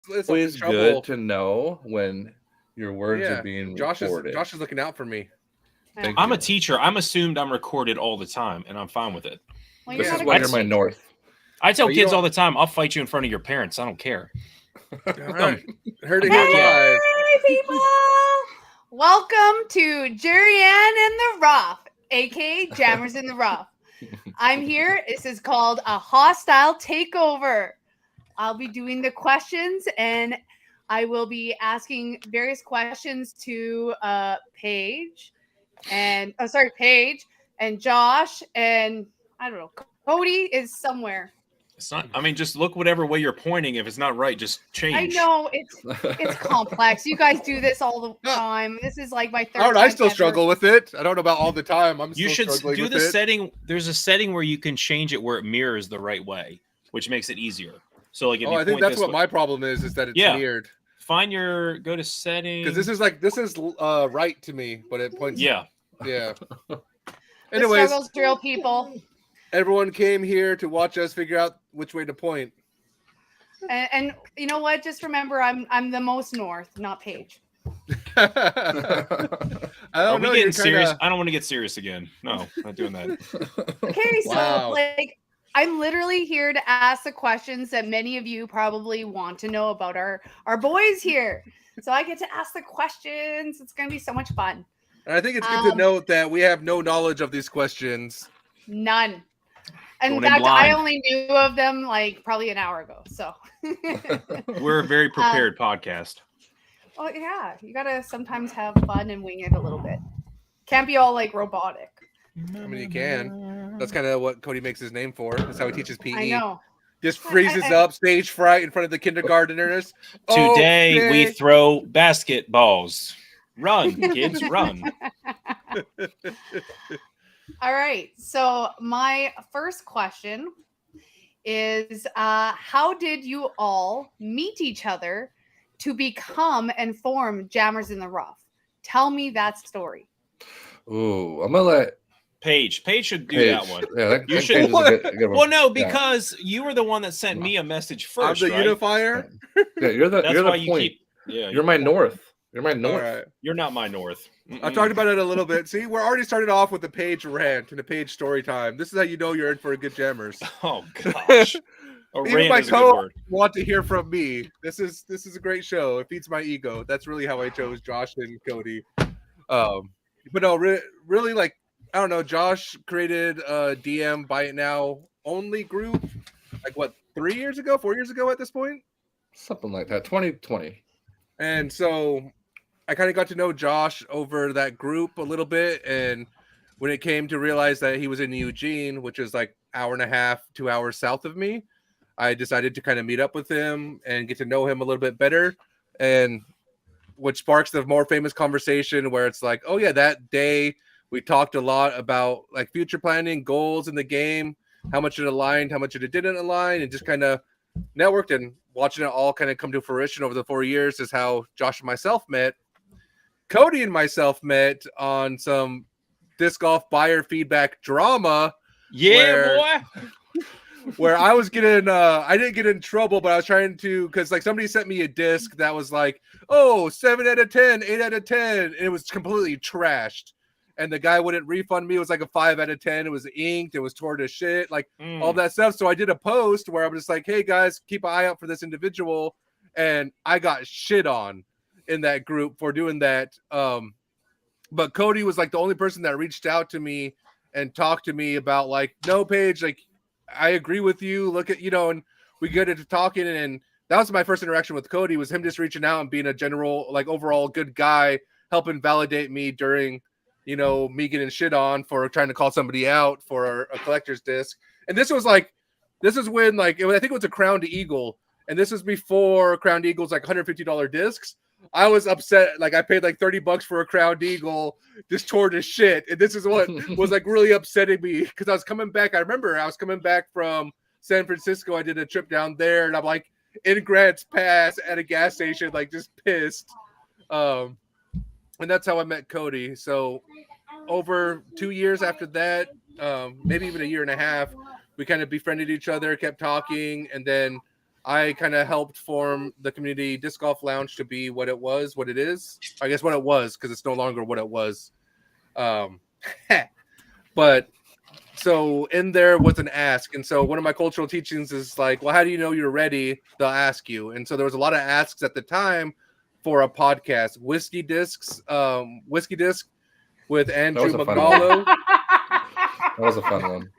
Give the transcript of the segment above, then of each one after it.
it's always trouble. good to know when your words are Yeah, being Josh is recorded. looking out for me. Yeah. Thank I'm a you. teacher. I'm assumed I'm recorded all the time, and I'm fine with it. Well, you're This not is a why good you're my teacher. north. I tell Oh, you kids don't- all the time, I'll fight you in front of your parents. I don't care. All right, heard it I'm here not kidding. live. Hey, people! Welcome to Jeri-Ann in the Rough, aka Jammers in the Rough. I'm here. This is called a hostile takeover. I'll be doing the questions, and I will be asking various questions to Paige and Josh, and I don't know. Cody is somewhere. It's not. I mean, just look whatever way you're pointing. If it's not right, just change. I know it's complex. You guys do this all the time. This is like my third. I time still ever. struggle with it. I don't know about all the time. I'm You still should struggling do with the it. setting. There's a setting where you can change it where it mirrors the right way, which makes it easier. So, like, if you I think point that's this what way, my problem is that it's Yeah. mirrored. go to settings. Because this is right to me, but it points. Yeah. Yeah. The Anyways, struggle's real, people. everyone came here to watch us figure out which way to point. And you know what? Just remember, I'm the most north, not Paige. I Are don't we know. getting serious? I don't want to get serious again. No, not doing that. Okay, so Wow. like I'm literally here to ask the questions that many of you probably want to know about our boys here. So I get to ask the questions. It's gonna be so much fun. And I think it's good to note that we have no knowledge of these questions. None. In Going in fact, I blind. only knew of them like probably an hour ago. So We're a very prepared podcast. oh yeah, you gotta sometimes have fun and wing it a little bit. Can't be all like robotic. I mean, you can. That's kind of what Cody makes his name for. That's how he teaches PE. I know. Just freezes up, stage fright in front of the kindergarteners. Today we Okay. throw basketballs. Run, kids, run. All right. So my first question is how did you all meet each other to become and form Jammers in the Rough? Tell me that story. Ooh, I'm gonna let Paige should do Paige. that one. Yeah, that, You that should- Paige is a good one. Well, no, Yeah. because you were the one that sent me a message I'm first, the right? unifier. Yeah, you're the That's you're why the you point. keep. Yeah, You're my north. You're my All north. right. You're not my north. I've talked about it a little bit. See, we're already started off with the Page rant and the Page story time. This is how you know you're in for a good jammers. Oh gosh, a Even rant my is a good co word. want to hear from me. This is a great show. It feeds my ego. That's really how I chose Josh and Cody. But no, really, like I don't know. Josh created a DM Buy It Now only group, like what 4 years ago at this point. Something like that. 2020. And so I kind of got to know Josh over that group a little bit. And when it came to realize that he was in Eugene, which is like hour and a half, 2 hours south of me, I decided to kind of meet up with him and get to know him a little bit better. And which sparks the more famous conversation where it's like, oh yeah, that day we talked a lot about like future planning, goals in the game, how much it aligned, how much it didn't align, and just kind of networked. And watching it all kind of come to fruition over the 4 years is how Josh and myself met. Cody and myself met on some disc golf buyer feedback drama. Yeah, Where I was getting, I didn't get in trouble, but I was trying to, because like somebody sent me a disc that was like, oh, 7 out of 10, 8 out of 10, and it was completely trashed. And the guy wouldn't refund me. It was like a 5 out of 10. It was inked. It was torn to shit, like all that stuff. So I did a post where I was just like, hey guys, keep an eye out for this individual. And I got shit on in that group for doing that. But Cody was like the only person that reached out to me and talked to me about like, no, Paige, like, I agree with you. Look at, and we get into talking, and that was my first interaction with Cody, was him just reaching out and being a general, like overall good guy, helping validate me during, me getting shit on for trying to call somebody out for a collector's disc. And this is when like, I think it was a Crowned Eagle. And this was before Crowned Eagle's like $150 discs. I was upset. Like I paid like $30 for a Crowned Eagle, just tore to shit. And this is what was like really upsetting me, because I was coming back. I remember I was coming back from San Francisco. I did a trip down there, and I'm like in Grants Pass at a gas station, like just pissed. And that's how I met Cody. So over 2 years after that, maybe even a year and a half, we kind of befriended each other, kept talking, and then I kind of helped form the community disc golf lounge to be what it is. I guess what it was, because it's no longer what it was. But so in there was an ask, and so one of my cultural teachings is like, well, how do you know you're ready? They'll ask you. And so there was a lot of asks at the time for a podcast. Whiskey disc with Andrew was a fun McNallo. That was a fun one.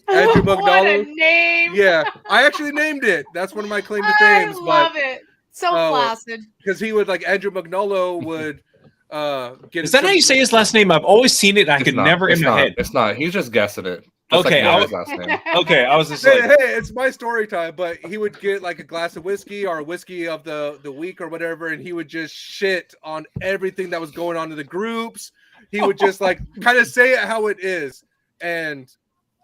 Andrew What a McNallo. name! Yeah, I actually named it. That's one of my claim to I fame. love it. So placid. Because he would, like, Andrew McNallo would get. Is that how you say his last name? I've always seen it. And I could never in my head. It's not. He's just guessing it. Just Okay, like his last name. Okay, I was just Hey, like, it's my story time. But he would get like a glass of whiskey or a whiskey of the week or whatever, and he would just shit on everything that was going on in the groups. He would just like kind of say it how it is, and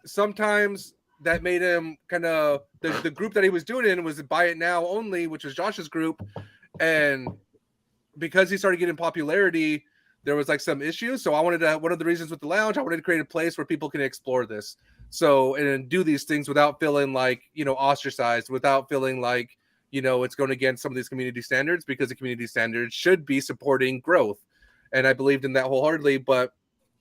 sometimes that made him kind of the group that he was doing in was Buy It Now only, which was Josh's group, and because he started getting popularity, there was like some issues. So I wanted to, one of the reasons with the lounge, I wanted to create a place where people can explore this. So, and do these things without feeling like, ostracized, without feeling like, it's going against some of these community standards, because the community standards should be supporting growth. And I believed in that wholeheartedly. But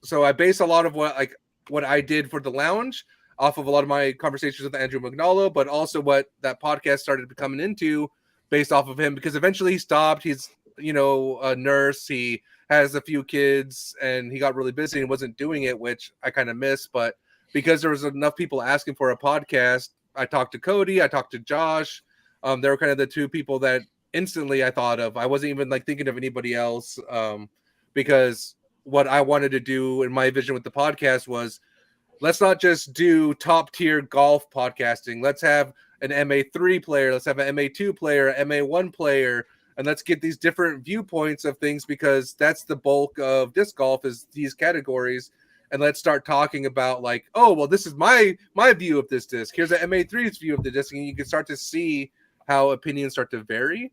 so I base a lot of what I did for the lounge off of a lot of my conversations with Andrew McNallo, but also what that podcast started becoming into based off of him, because eventually he stopped. He's, a nurse. He has a few kids and he got really busy and wasn't doing it, which I kind of miss. But because there was enough people asking for a podcast, I talked to Cody, I talked to Josh. They were kind of the two people that instantly I thought of. I wasn't even like thinking of anybody else, because what I wanted to do in my vision with the podcast was, let's not just do top tier golf podcasting. Let's have an MA3 player. Let's have an MA2 player, MA1 player, and let's get these different viewpoints of things, because that's the bulk of disc golf is these categories. And let's start talking about like, oh, well, this is my view of this disc. Here's an MA3's view of the disc. And you can start to see how opinions start to vary.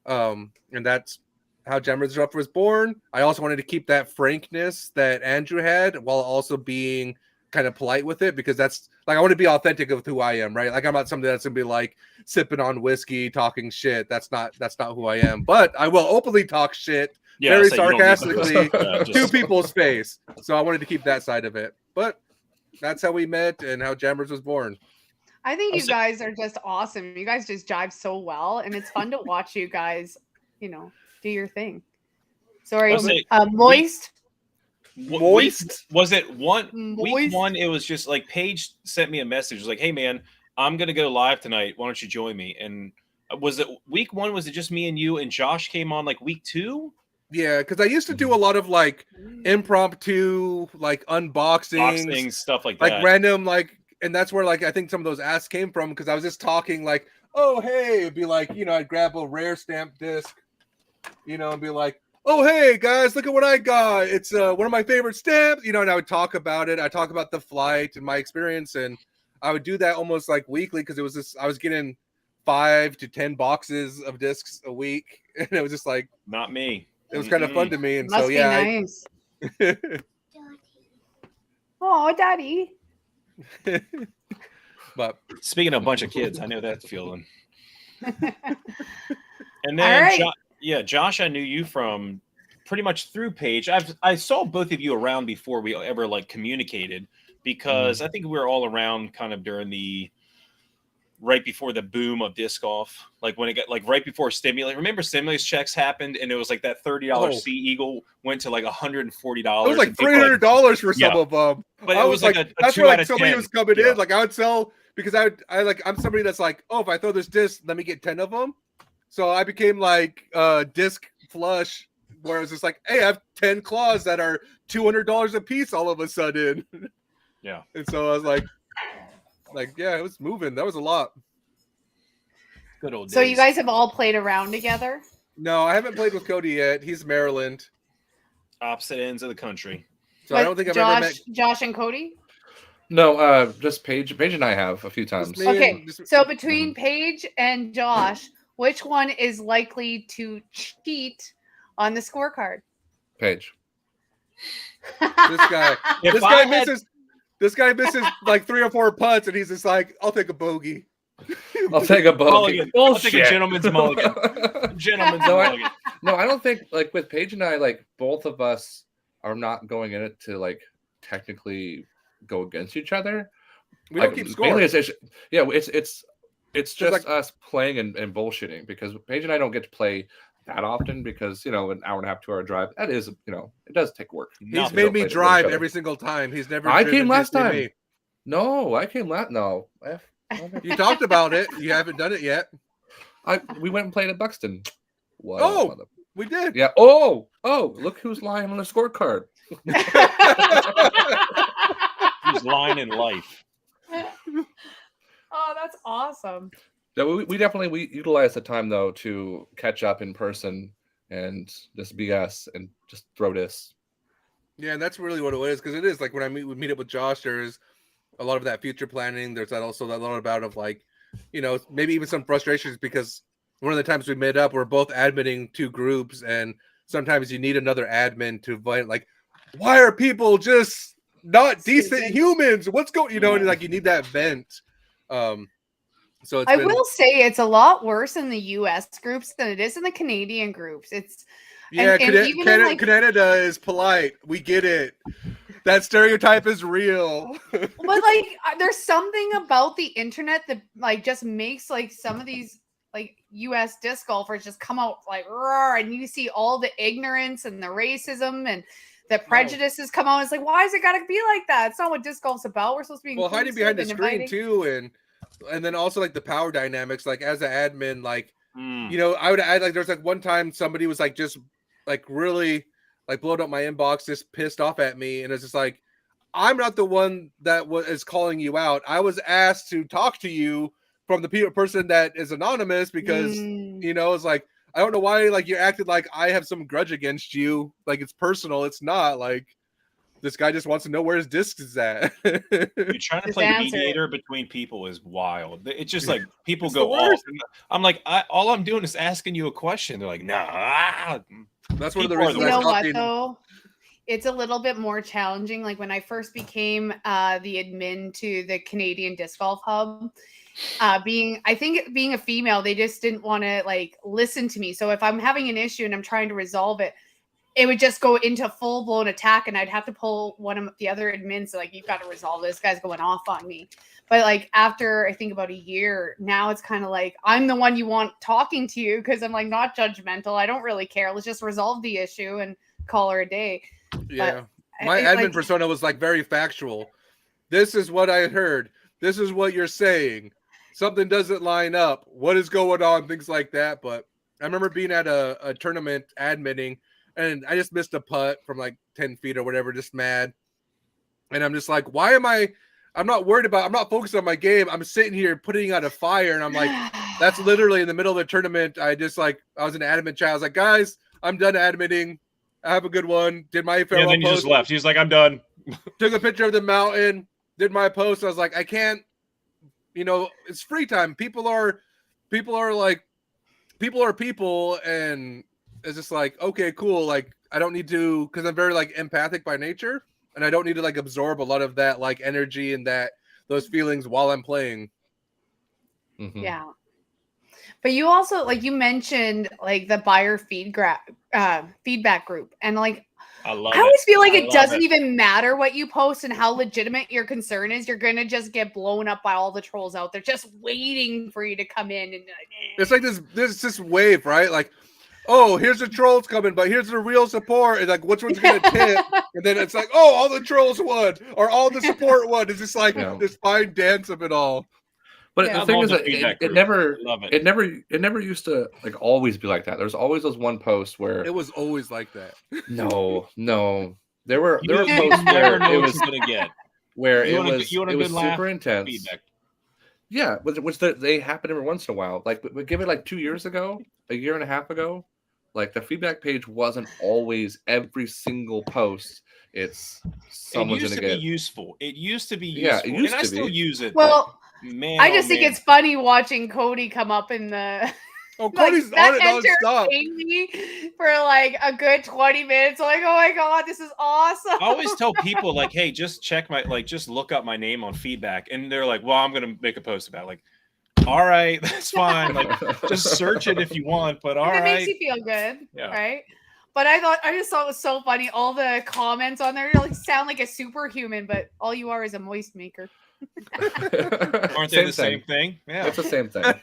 And that's how Jammers Rough was born. I also wanted to keep that frankness that Andrew had while also being kind of polite with it, because that's like, I want to be authentic with who I am, right? Like, I'm not somebody that's gonna be like sipping on whiskey, talking shit. That's not who I am. But I will openly talk shit very sarcastically to people's face. So I wanted to keep that side of it. But that's how we met and how Jammers was born. I think you guys are just awesome. You guys just jive so well, and it's fun to watch you guys, do your thing. Sorry, Moist. Moist? Was it one Moist? week one? It was just like Paige sent me a message. It was like, hey man, I'm gonna go live tonight. Why don't you join me? And was it week one? Was it just me and you? And Josh came on like week two? Yeah, because I used to do a lot of like impromptu, like unboxings, stuff like that, like random, like, and that's where like I think some of those asks came from, because I was just talking like, oh hey, it'd be like, I'd grab a rare stamp disc, and be like, oh hey guys, look at what I got. It's one of my favorite stamps, and I would talk about it. I talk about the flight and my experience, and I would do that almost like weekly, because it was just I was getting 5 to 10 boxes of discs a week, and it was just like, not me. It was kind of fun to me, and Must so yeah. be nice. Oh, Daddy. But speaking of a bunch of kids, I know that feeling. And All then right. Josh, I knew you from pretty much through Paige. I saw both of you around before we ever like communicated, because I think we were all around kind of during the right before the boom of disc golf, like when it got like right before stimulus. Remember stimulus checks happened, and it was like that $30 Sea Eagle went to like $140. It was like $300 for some of them. But it was like a that's 2 where out like of somebody 10. was coming in. Like I would sell, because I'm somebody that's like, oh, if I throw this disc, let me get 10 of them. So I became like disc flush, where it's just like, hey, I have 10 claws that are $200 a piece all of a sudden. Yeah. And so I was like, yeah, it was moving. That was a lot. Good old days. So you guys have all played around together? No, I haven't played with Cody yet. He's Maryland. Opposite ends of the country. So I don't think I've ever met Josh and Cody? No, just Paige. Paige and I have a few times. Okay, so between Paige and Josh, which one is likely to cheat on the scorecard? Paige. This guy misses like 3 or 4 putts, and he's just like, I'll take a bogey. I'll take a bogey. Mulligan. I'll take a Bullshit. gentleman's mulligan. Gentleman's No, mulligan. No, I don't think like with Paige and I, like both of us are not going in it to like technically go against each other. We like, don't keep score. mainly it's just like- us playing and bullshitting because Paige and I don't get to play that often because an hour and a half, 2 hour drive, that is it does take work. He's made me drive every single time. He's never. I came last driven time. me. No, I came last. No, You talked about it. You haven't done it yet. we went and played at Buxton. What Oh, we did. yeah. Oh, look who's lying on the scorecard. He's lying in life. Oh, that's awesome. Yeah, we definitely utilize the time though to catch up in person and just BS and just throw this. Yeah, and that's really what it is because it is like when we meet up with Josh, there's a lot of that future planning. There's that also that lot about of like, maybe even some frustrations because one of the times we met up, we're both admitting 2 groups, and sometimes you need another admin to invite. Like, why are people just not decent humans? What's going? And like you need that vent. So I will say it's a lot worse in the U.S. groups than it is in the Canadian groups. It's and even in, like, Canada is polite. We get it. That stereotype is real. but like, there's something about the internet that like just makes like some of these like U.S. disc golfers just come out like roar, and you see all the ignorance and the racism and the prejudices come out. It's like, why is it gotta be like that? It's not what disc golf's about. We're supposed to be hiding behind the screen inviting. too, and then also like the power dynamics. Like as an admin, like I would add like there's like one time somebody was like just like really like blowing up my inbox, just pissed off at me, and it's just like I'm not the one that is calling you out. I was asked to talk to you from the person that is anonymous because it's like I don't know why like you acted like I have some grudge against you, like it's personal. It's not like this guy just wants to know where his disc is at. You're trying to play mediator between people is wild. It's just like people go off. I'm like, all I'm doing is asking you a question. They're like, nah. That's one of the reasons. You know what though? It's a little bit more challenging. Like when I first became the admin to the Canadian Disc Golf Hub, being a female, they just didn't want to like listen to me. So if I'm having an issue and I'm trying to resolve it, it would just go into full blown attack, and I'd have to pull one of the other admins. So like, you've got to resolve this. Guy's going off on me. But like after I think about a year, now it's kind of like I'm the one you want talking to you because I'm like not judgmental. I don't really care. Let's just resolve the issue and call her a day. Yeah, my admin persona was like very factual. This is what I heard. This is what you're saying. Something doesn't line up. What is going on? Things like that. But I remember being at a tournament admitting, and I just missed a putt from like 10 feet or whatever, just mad. And I'm just like, why am I'm not worried about, I'm not focused on my game. I'm sitting here putting out a fire. And I'm like, that's literally in the middle of the tournament. I was in an admin chat. I was like, guys, I'm done admitting. Have a good one. Did my farewell then you post. just left. He's like, I'm done. Took a picture of the mountain. Did my post. I was like, I can't, it's free time. People are people, and it's just like, okay, cool. Like, I don't need to, because I'm very like empathic by nature, and I don't need to like absorb a lot of that like energy and those feelings while I'm playing. Mm-hmm. Yeah. But you also, like you mentioned, like the buyer feedback group, and like I always feel like it doesn't even matter what you post and how legitimate your concern is. You're gonna just get blown up by all the trolls out there, just waiting for you to come in. And it's like this wave, right? Like, oh, here's the trolls coming, but here's the real support, and like, which one's gonna tip? And then it's like, oh, all the trolls won, or all the support won. It's just like this fine dance of it all. But the thing is that it never used to like always be like that. There's always those one posts where it was always like that. No. There were posts where it was gonna get where it was super intense. Feedback. Yeah, which they happen every once in a while. Like, but give it like 2 years ago, a year and a half ago, like the feedback page wasn't always every single post. It's someone's gonna get useful. It used to be useful. Yeah, it used and to I still use it. Well, man, I just think it's funny watching Cody come up in the. Oh, Cody's on it nonstop. Me for like a good 20 minutes. I'm like, oh my god, this is awesome. I always tell people like, hey, just check just look up my name on feedback, and they're like, well, I'm gonna make a post about it. Like, all right, that's fine. Like, just search it if you want, but all If it right. makes you feel good, Yeah. right? But I just thought it was so funny. All the comments on there like sound like a superhuman, but all you are is a moist maker. Aren't they the same thing? Yeah. It's the same thing. All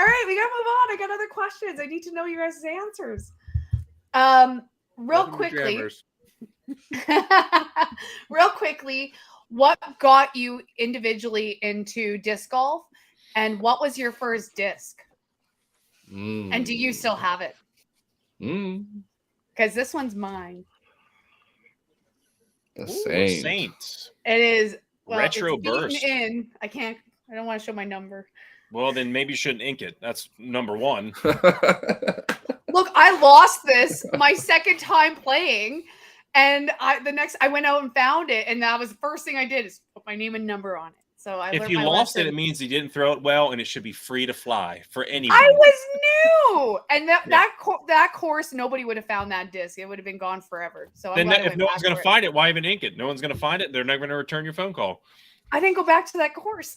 right, we gotta move on. I got other questions. I need to know your guys' answers. Real quickly, real quickly, what got you individually into disc golf, and what was your first disc? And do you still have it? Because this one's mine. The Saint. Saint. It is Retro it's beaten burst. in. I don't want to show my number. Well, then maybe you shouldn't ink it. That's number one. Look, I lost this my second time playing, and I went out and found it, and that was the first thing I did is put my name and number on it. So I If learned you my lost lesson. it means you didn't throw it well, and it should be free to fly for anyone. I was new, and that course nobody would have found that disc. It would have been gone forever. So Then I'm glad I if went no back one's going for to it. find it, why even ink it? No one's going to find it. They're never going to return your phone call. I didn't go back to that course.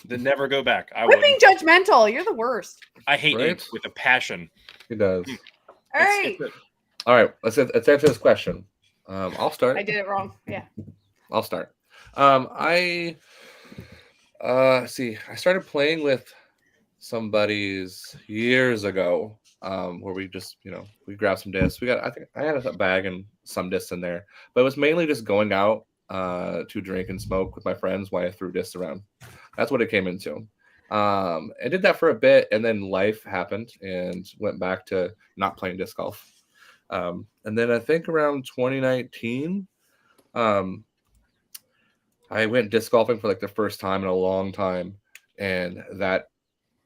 Then never go back. I Quit wouldn't. being judgmental. You're the worst. I hate Right? ink with a passion. He does. All right, All right, let's answer this question. I'll start. I did it wrong. Yeah. I'll start. See, I started playing with some buddies years ago, where we just, we grabbed some discs. I think I had a bag and some discs in there, but it was mainly just going out to drink and smoke with my friends while I threw discs around. That's what it came into. I did that for a bit, and then life happened and went back to not playing disc golf. And then I think around 2019, I went disc golfing for like the first time in a long time, and that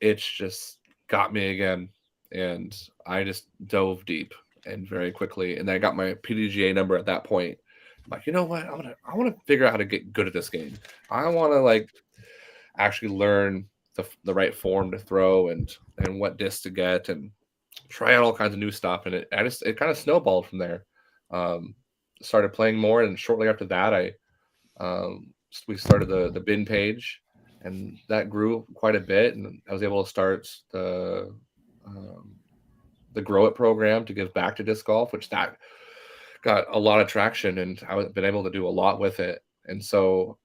itch just got me again, and I just dove deep and very quickly, and then I got my PDGA number at that point. I'm like, you know what? I want to figure out how to get good at this game. I want to like actually learn the right form to throw and what disc to get and try out all kinds of new stuff. And it kind of snowballed from there. Started playing more, and shortly after that, we started the bin page, and that grew quite a bit. And I was able to start the Grow It program to give back to disc golf, which that got a lot of traction, and I've been able to do a lot with it. And so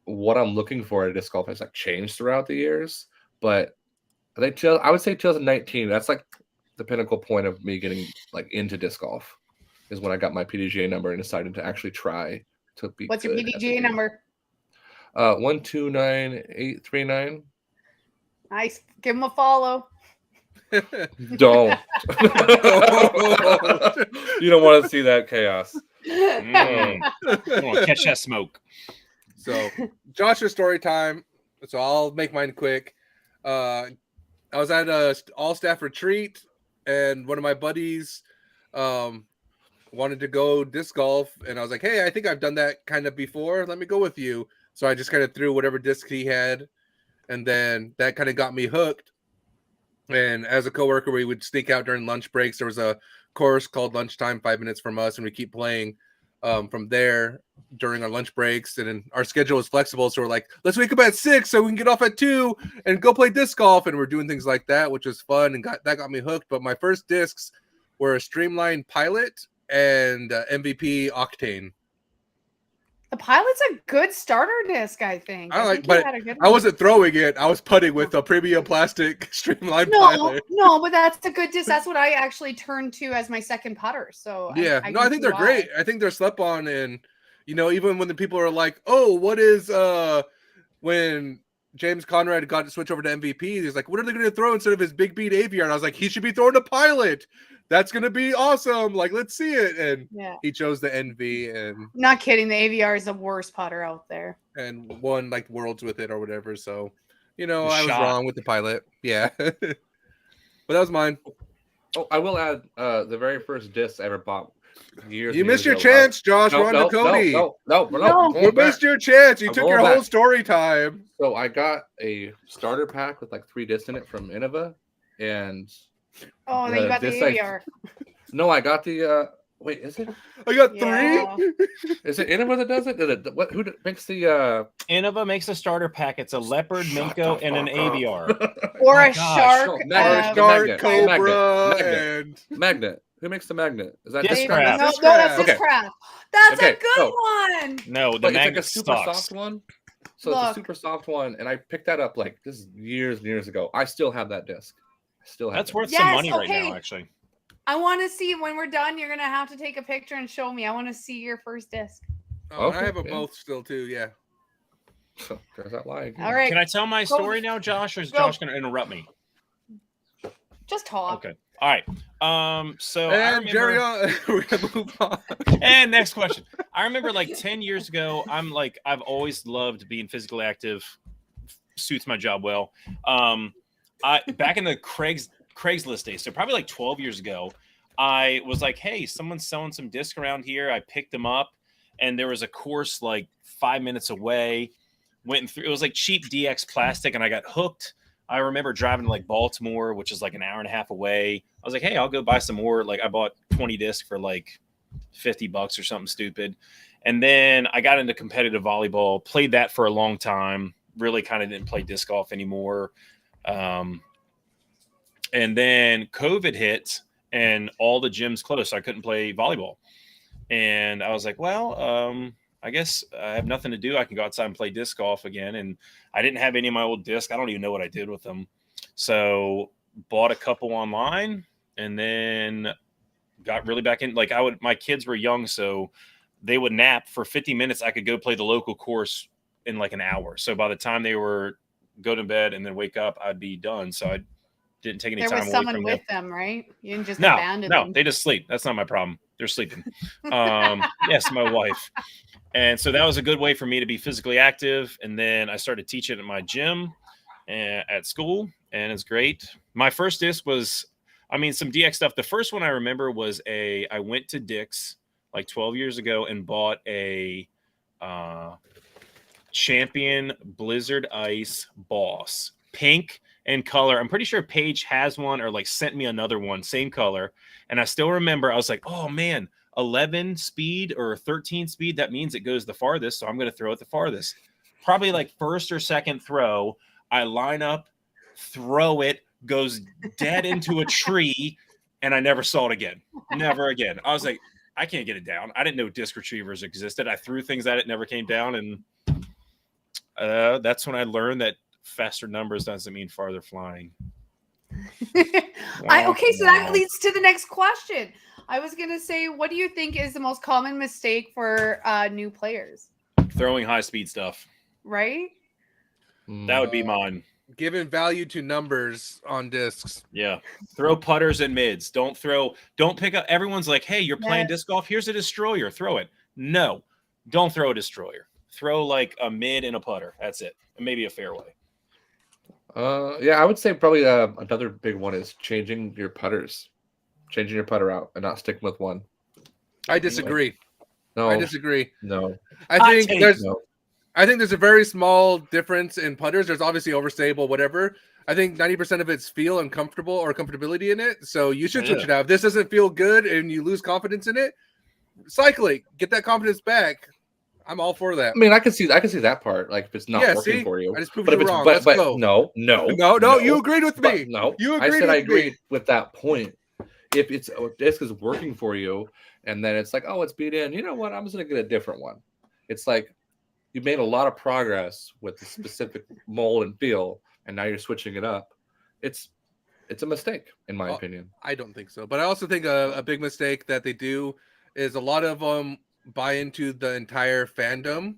what I'm looking for at disc golf has like changed throughout the years, but I think I would say 2019, that's like the pinnacle point of me getting like into disc golf, is when I got my PDGA number and decided to actually try to be. What's your good at the PDGA game. number? 129839. Nice. Give him a follow. Don't. You don't want to see that chaos. I want to catch that smoke. So, Josh's story time. So I'll make mine quick. I was at a all-staff retreat, and one of my buddies wanted to go disc golf, and I was like, "Hey, I think I've done that kind of before. Let me go with you." So I just kind of threw whatever disc he had, and then that kind of got me hooked. And as a coworker, we would sneak out during lunch breaks. There was a course called Lunchtime, 5 minutes from us, and we keep playing from there during our lunch breaks. And then our schedule was flexible, so we're like, let's wake up at 6 so we can get off at 2 and go play disc golf. And we're doing things like that, which was fun, and that got me hooked. But my first discs were a Streamline Pilot and MVP Octane. The Pilot's a good starter disc, I think. I I wasn't throwing it. I was putting with a premium plastic Streamline No, Pilot. no, but that's a good disc. That's what I actually turned to as my second putter. So Yeah, I I think they're great. I think they're slept on, and even when the people are like, "Oh, what is when James Conrad got to switch over to MVP?" He's like, "What are they going to throw instead of his big beat Aviar?" And I was like, "He should be throwing a Pilot. That's going to be awesome. Like, let's see it." And he chose the NV, and not kidding. The AVR is the worst putter out there, and won like worlds with it or whatever. So, I was wrong with the Pilot. Yeah, but that was mine. Oh, I will add the very first disc I ever bought. You missed your chance, Josh. We're on to Cody. No. You missed your chance. You took your whole story time. So I got a starter pack with like 3 discs in it from Innova, and then you got the AVR. No, I got the Wait, is it? I got Yeah. 3. Is it Innova that does it? Who makes the? Innova makes a starter pack. It's a leopard, Shut minko, the and an fuck up. ABR. Or My a gosh, shark. no, magnet, Shark, magnet, Cobra, magnet. and Magnet. Who makes the magnet? Is that Disc Discraft? Craft. No, Disc that's Craft. Discraft. That's Okay, a good so- one. No, the But it's like a magnet super sucks. soft one. So it's a Look. super soft one, and I picked that up like this is years and years ago. I still have that disc. I still have That's it. worth some Yes, money right okay. now, actually. I want to see when we're done. You're gonna have to take a picture and show me. I want to see your first disc. Oh, and I Okay, have them yeah. both still too. Yeah. There's that lie again. All right, Can I tell my Go. story now, Josh, or is Go. Josh going to interrupt me? just talk. Okay. All right. So I And remember, Jeri-Ann, we're gonna move on. and next question. I remember like 10 years ago, I've always loved being physically active. Suits my job well. Back in the Craigslist days, so probably like 12 years ago, I was like, hey, someone's selling some discs around here. I picked them up, and there was a course like 5 minutes away. Went through, it was like cheap DX plastic, and I got hooked. I remember driving to like Baltimore, which is like an hour and a half away. I was like, hey, I'll go buy some more. Like I bought 20 discs for like $50 or something stupid. And then I got into competitive volleyball, played that for a long time, really kind of didn't play disc golf anymore. And then COVID hit and all the gyms closed, so I couldn't play volleyball. And I was like, well, I guess I have nothing to do. I can go outside and play disc golf again. And I didn't have any of my old discs. I don't even know what I did with them. So bought a couple online and then got really back in. Like my kids were young, so they would nap for 50 minutes. I could go play the local course in like an hour. So by the time they were go to bed and then wake up, I'd be done. So I didn't take any There time was away someone from with them. them, right? You didn't just No, abandon no, them. they just sleep. That's not my problem. They're sleeping. Yes, my wife. And so that was a good way for me to be physically active. And then I started teaching at my gym and at school, and it's great. My first disc was, some DX stuff. The first one I remember was I went to Dick's like 12 years ago and bought a Champion Blizzard Ice Boss, pink in color. I'm pretty sure Paige has one or like sent me another one, same color. And I still remember I was like, oh man, 11 speed or 13 speed, that means it goes the farthest, so I'm going to throw it the farthest. Probably like first or second throw, I line up, throw it, goes dead into a tree, and I never saw it again. Never again. I was like, I can't get it down. I didn't know disc retrievers existed. I threw things at it, never came down, and that's when I learned that faster numbers doesn't mean farther flying. Okay, so that leads to the next question. I was gonna say, what do you think is the most common mistake for new players? Throwing high speed stuff. Right? That would be mine. Giving value to numbers on discs. Yeah. Throw putters and mids. Don't pick up. Everyone's like, hey, you're playing Yes. disc golf. Here's a destroyer. Throw it. No, don't throw a destroyer. Throw like a mid and a putter. That's it. And maybe a fairway. Yeah, I would say probably another big one is changing your putters, changing your putter out and not sticking with one. I disagree. No, I disagree. no. I think No. there's a very small difference in putters. There's obviously overstable, whatever. I think 90% of it's feel and comfortable or comfortability in it. So you should switch it out. If this doesn't feel good and you lose confidence in it, cycle it. Get that confidence back. I'm all for that. I mean, I can see that part. Like if it's not working for you. I just proved But you if it's wrong. but, Let's but go. no, You agreed with me. No, You I agreed said I with me. agreed with that point. If it's a disc is working for you, and then it's like, oh, it's beat in. You know what? I'm just gonna get a different one. It's like you made a lot of progress with the specific mold and feel, and now you're switching it up. It's a mistake, in my opinion. I don't think so. But I also think a big mistake that they do is a lot of them buy into the entire fandom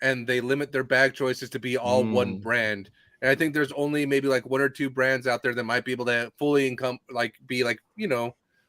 and they limit their bag choices to be all one brand. And I think there's only maybe like one or two brands out there that might be able to fully be like,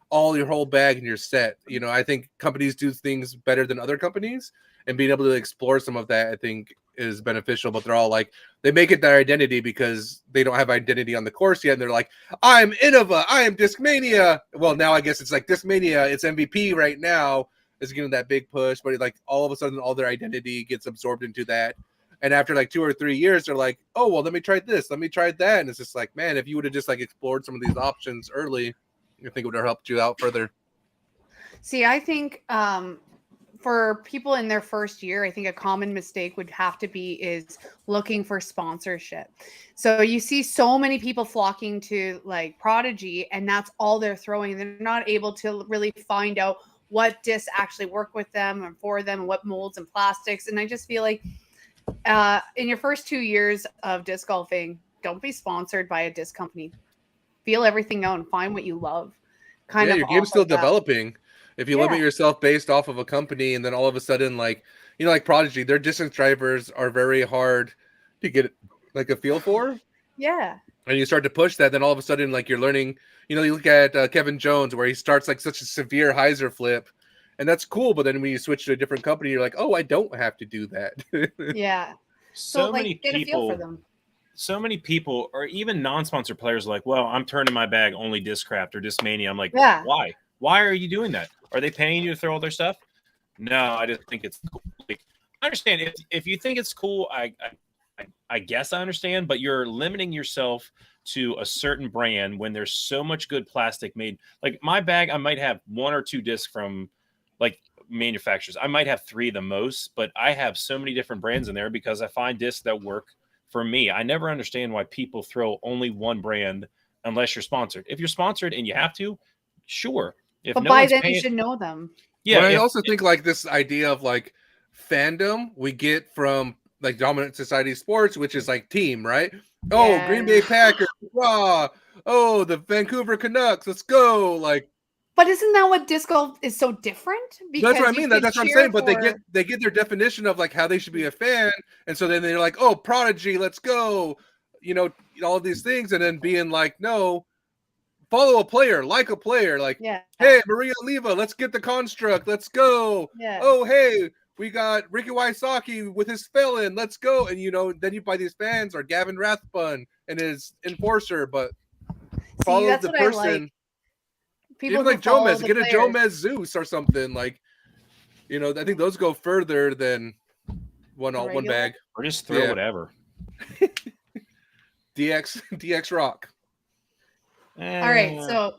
all your whole bag and your set. I think companies do things better than other companies, and being able to explore some of that, I think, is beneficial. But they're all like, they make it their identity because they don't have identity on the course yet. And they're like, I'm Innova, I am Discmania. Well, now I guess it's like Discmania, it's MVP right now. Is getting that big push, but like all of a sudden all their identity gets absorbed into that. And after like 2 or 3 years, they're like, oh, well, let me try this, let me try that. And it's just like, man, if you would have just like explored some of these options early, I think it would have helped you out further. See, I think for people in their first year, I think a common mistake would have to be is looking for sponsorship. So you see so many people flocking to like Prodigy, and that's all they're throwing. They're not able to really find out what discs actually work with them and for them, and what molds and plastics. And I just feel like in your first 2 years of disc golfing, don't be sponsored by a disc company. Feel everything out and find what you love. Kind Yeah, of your game's off still like that. developing. If you limit Yeah. yourself based off of a company, and then all of a sudden, like like Prodigy, their distance drivers are very hard to get like a feel for, Yeah. and you start to push that, then all of a sudden, like you're learning. You look at Kevin Jones, where he starts like such a severe hyzer flip, and that's cool. But then when you switch to a different company, you're like, oh, I don't have to do that. Yeah. So like many get a feel for people, them. so many people, or even non-sponsor players, are like, well, I'm turning my bag only Discraft or Discmania. I'm like, Yeah. why? Why are you doing that? Are they paying you to throw all their stuff? No, I just think it's cool. Like, I understand if you think it's cool, I guess I understand, but you're limiting yourself to a certain brand when there's so much good plastic made. Like my bag, I might have 1 or 2 discs from like manufacturers. I might have 3 the most, but I have so many different brands in there because I find discs that work for me. I never understand why people throw only one brand unless you're sponsored. If you're sponsored and you have to, sure. If But no by one's then paying, you should know them. yeah. But I also think like this idea of like fandom we get from like Dominant Society Sports, which is like team, right? Oh, Green Bay Packers, raw. Oh, the Vancouver Canucks, let's go. Like, But isn't that what disc golf is so different? that's what I you mean. can That's what I'm cheer saying. But for- they get their definition of like how they should be a fan, and so then they're like, oh, Prodigy, let's go. All of these things, and then being like, no, follow a player, like a player, like, Yeah. hey, Maria Oliva, let's get the construct, let's go. Yeah. Oh, hey, we got Ricky Wysocki with his felon, let's go. And then you buy these fans, or Gavin Rathbun and his enforcer, but follow that's the what I person. like. People Even who like follow Jomez, the get a players. Jomez Zeus or something. Like, I think those go further than one regular? bag. or just throw Yeah. whatever. DX Rock. All right, so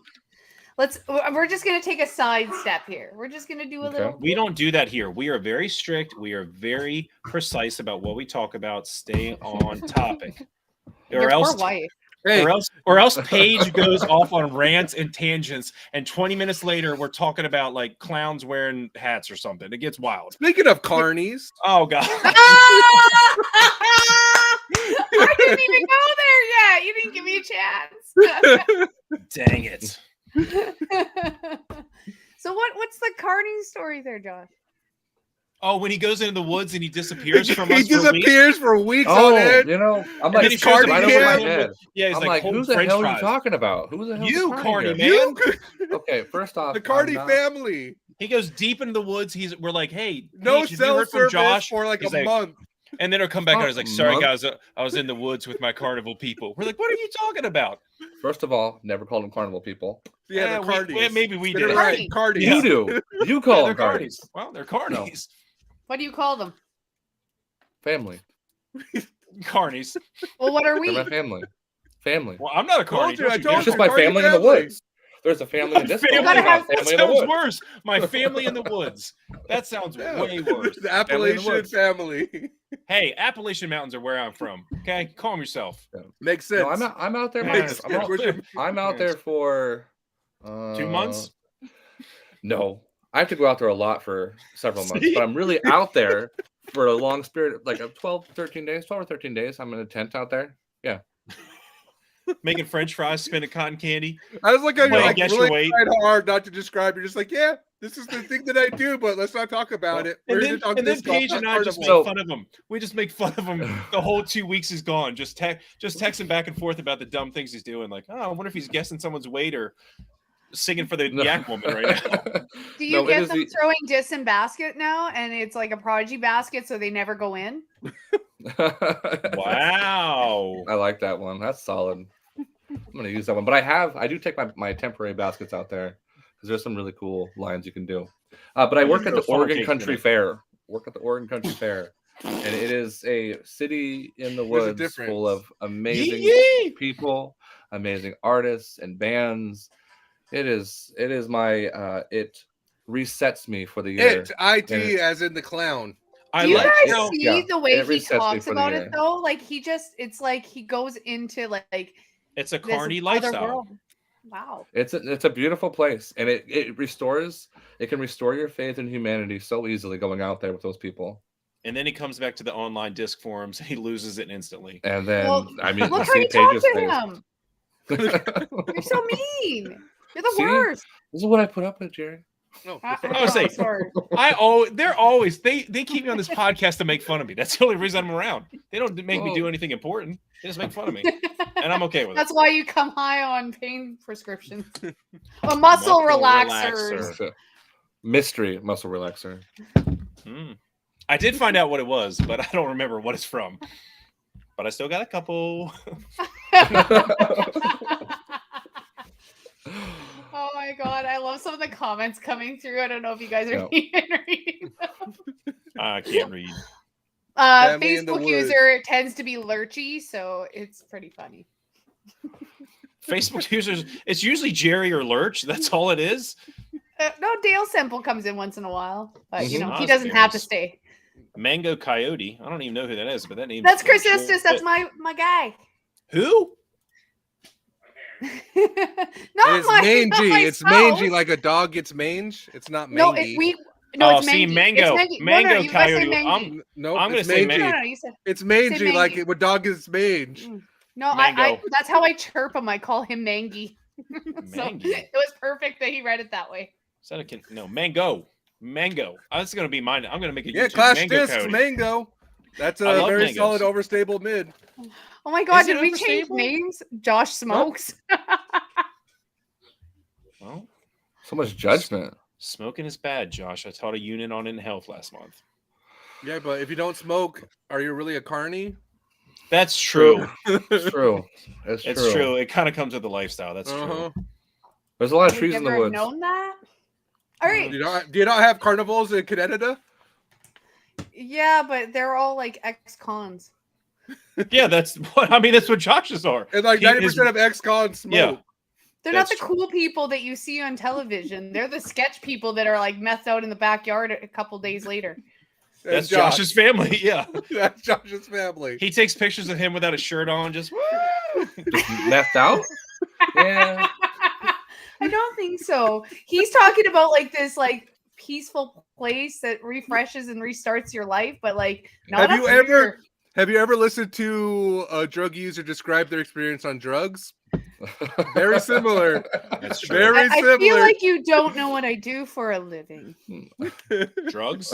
we're just gonna take a side step here. We're just gonna do a Okay. little. We don't do that here. We are very strict. We are very precise about what we talk about. Stay on topic, Your or else, poor wife. Hey, or else Paige goes off on rants and tangents, and 20 minutes later we're talking about like clowns wearing hats or something. It gets wild. speaking of carnies, Oh god. I didn't even go there yet. You didn't give me a chance. Dang it. So what's the carting story there, Josh? Oh, when he goes into the woods and he disappears from he us for weeks. disappears for weeks on Oh, end. I'm And like, then he shows up right cardi over my cam. head. Yeah, he's I'm like, like, holding who the French hell are fries. you talking about? Who the hell You, is Cardi, here? man. You, Okay, first off, the Cardi I'm not- family. He goes deep into the woods. We're like, hey, No Paige, have you cell heard from service Josh? for like He's a like- month. And then he'll come back and he's like, sorry, Month? guys, I was in the woods with my carnival people. We're like, what are you talking about? First of all, never called them carnival people. Yeah, the Cardis. maybe we Get did. it right, Cardis. Yeah. You do. You Yeah, call they're them carnies. carnies. Well, they're carnies. What do you call them? Family. Carnies. Well, what are They're we? my family. Family. Well, I'm not a carny. Told you, I Don't told It's get just it. my Cardi family in the family. woods. There's a family in this Family? family, That family That in the sounds woods. worse. My family in the woods. That sounds Yeah. way worse. The Appalachian woods. family. Hey, Appalachian Mountains are where I'm from. Okay, calm yourself. Makes sense. No, I'm out there. Makes I'm out, I'm out there for 2 months. No, I have to go out there a lot for several months, See? but I'm really out there for a long spirit, like a 12 or 13 days. I'm in a tent out there. Yeah. Making French fries, spinning cotton candy. I was like, you're Playing like guess really your weight. tried hard not to describe. You're just like, yeah, this is the thing that I do, but let's not talk about it. And We're then, here to talk and then disc golf, Paige not and I just carnival. make fun of him. We just make fun of him. The whole 2 weeks is gone. Just texting back and forth about the dumb things he's doing. Like, oh, I wonder if he's guessing someone's weight or singing for the Yak Woman right now. Do you No, it get is them the- throwing discs in basket now, and it's like a Prodigy basket, so they never go in? Wow. I like that one. That's solid. I'm gonna use that one, but I do take my temporary baskets out there because there's some really cool lines you can do. But I You work can at throw the funnel Oregon cakes Country in it. Fair. And it is a city in the There's a woods difference. full of amazing Yee-yee! people, amazing artists and bands. It is my resets me for the year. IT And it- as in the clown. I Do you like guys how see yeah, the way it he resets me talks for the about year. it though? Like it's like he goes into like it's a this carny other lifestyle. world. Wow. It's a beautiful place, and it can restore your faith in humanity so easily going out there with those people. And then he comes back to the online disc forums and he loses it instantly. And then Well, I mean, Look how see you talk Paige's to face. him. You're so mean. You're the See? worst. This is what I put up with, Jerry. No, I would say- sorry. They're always they keep me on this podcast to make fun of me. That's the only reason I'm around. They don't make me do anything important. They just make fun of me, and I'm okay with That's it. why you come high on pain prescriptions. Or muscle relaxers. Mystery muscle relaxer. I did find out what it was, but I don't remember what it's from. But I still got a couple. Oh my god, I love some of the comments coming through. I don't know if you guys are No. even reading them. I can't read. Family in the Facebook woods. user tends to be lurchy, so it's pretty funny. Facebook users, it's usually Jerry or Lurch. That's all it is. No, Dale Semple comes in once in a while, but you Mhm. know he doesn't have to Oscars. stay. Mango Coyote. I don't even know who that is, but that name. That's Chris Estes. That's my guy. Who? not It's my, mangy. not my It's spouse. mangy like a dog gets mange. It's not No, mangy. it's see, mangy. mango, It's mangy. mango no, you gotta say coyote. mangy. No, I'm it's gonna say mangy. No, you said It's mangy like mangy. a dog gets mange. no. Mango. I that's how I chirp him. I call him Mangy. So Mangy. it was perfect that he read it that way. Is that no mango? Mango. That's gonna be mine. I'm gonna make a Yeah, YouTube Clash mango Discs, coyote. mango. That's I a love very mangoes. solid overstable mid. Oh my god, Is it did we change overstable? names? Josh Smokes. Well, So much judgment. smoking is bad, Josh. I taught a unit on it in health last month. Yeah, but if you don't smoke, are you really a carny? That's true. It's true. It's It's true. true. It kind of comes with the lifestyle. That's Uh-huh. true. There's a lot of Would trees you in the ever have woods. known that? All right. Do you not have carnivals in Canada? Yeah, but they're all like ex-cons. Yeah, that's what I mean. That's what Josh's are. And like He 90% is- of ex-cons smoke. Yeah. They're That's not the cool people that you see on television. They're the sketch people that are like methed out in the backyard a couple days later. That's Josh's family. Yeah. That's Josh's family. He takes pictures of him without a shirt on. Just Just left out? Yeah. I don't think so. He's talking about like this like peaceful place that refreshes and restarts your life, but like not Have you up ever- here. Have you ever listened to a drug user describe their experience on drugs? Very similar. that's true. Very I similar. feel like you don't know what I do for a living. Drugs.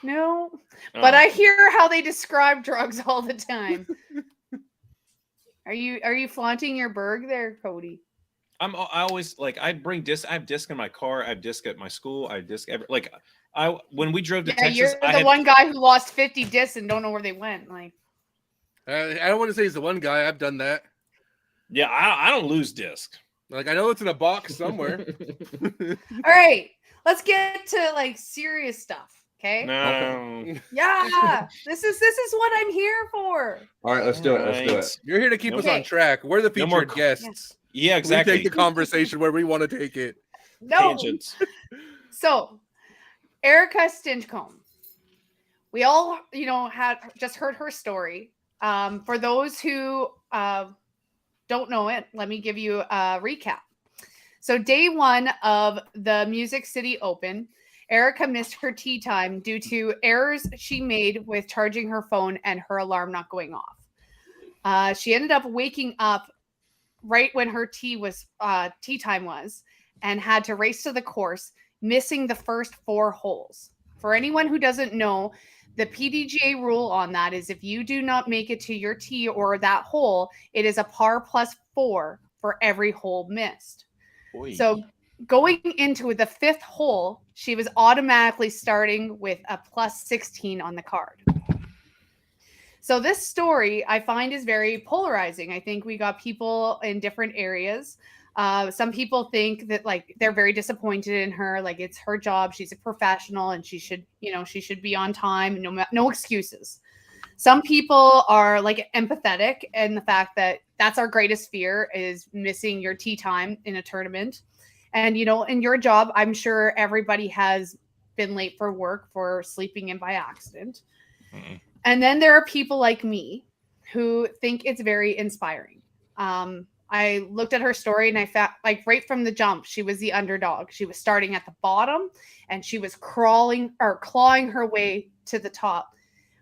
No, Oh. but I hear how they describe drugs all the time. Are you flaunting your berg there, Cody? I always like I bring disc. I have disc in my car. I have disc at my school. I have disc like when we drove to Yeah, Texas. you're I the had, one guy who lost 50 discs and don't know where they went. Like, I don't want to say he's the one guy. I've done that. Yeah, I don't lose disc. Like I know it's in a box somewhere. all right, let's get to like serious stuff. Okay. No. Yeah, this is what I'm here for. All right, let's do it. Let's do Right. it. You're here to keep us Okay. on track. We're the No more featured guests. Yeah, We exactly. take the conversation where we want to take it. No. Tangents. So, Erica Stinchcomb. We all, had just heard her story. For those who don't know it, let me give you a recap. So, day one of the Music City Open, Erica missed her tea time due to errors she made with charging her phone and her alarm not going off. She ended up waking up right when her tea time was, and had to race to the course, missing the first 4 holes. For anyone who doesn't know, the PDGA rule on that is if you do not make it to your tee or that hole, it is a par plus 4 for every hole missed. Oy. So going into the 5th hole, she was automatically starting with a plus 16 on the card. So this story I find is very polarizing. I think we got people in different areas. Some people think that like they're very disappointed in her, like it's her job, she's a professional and she should be on time, no excuses. Some people are like empathetic in the fact that that's our greatest fear is missing your tee time in a tournament. And, you know, in your job, I'm sure everybody has been late for work for sleeping in by accident. Mm-mm. And then there are people like me who think it's very inspiring. I looked at her story and I found, like, right from the jump, she was the underdog. She was starting at the bottom and she was crawling or clawing her way to the top.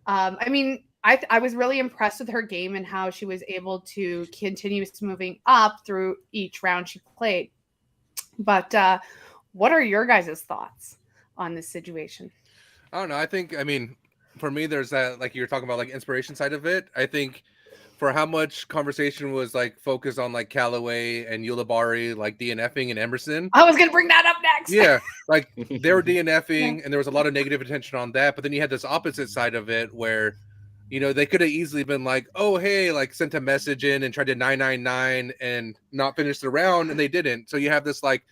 I mean, I was really impressed with her game and how she was able to continue moving up through each round she played. But what are your guys' thoughts on this situation? I don't know. I mean, for me, there's that, like you're talking about, like inspiration side of it. I think for how much conversation was like focused on like Callaway and Ulibarri, like DNFing and Emerson. I was going to bring that up next. Yeah, like they were DNFing and there was a lot of negative attention on that. But then you had this opposite side of it where, you know, they could have easily been like, oh, hey, like sent a message in and tried to 999 and not finish the round, and they didn't. So you have this like,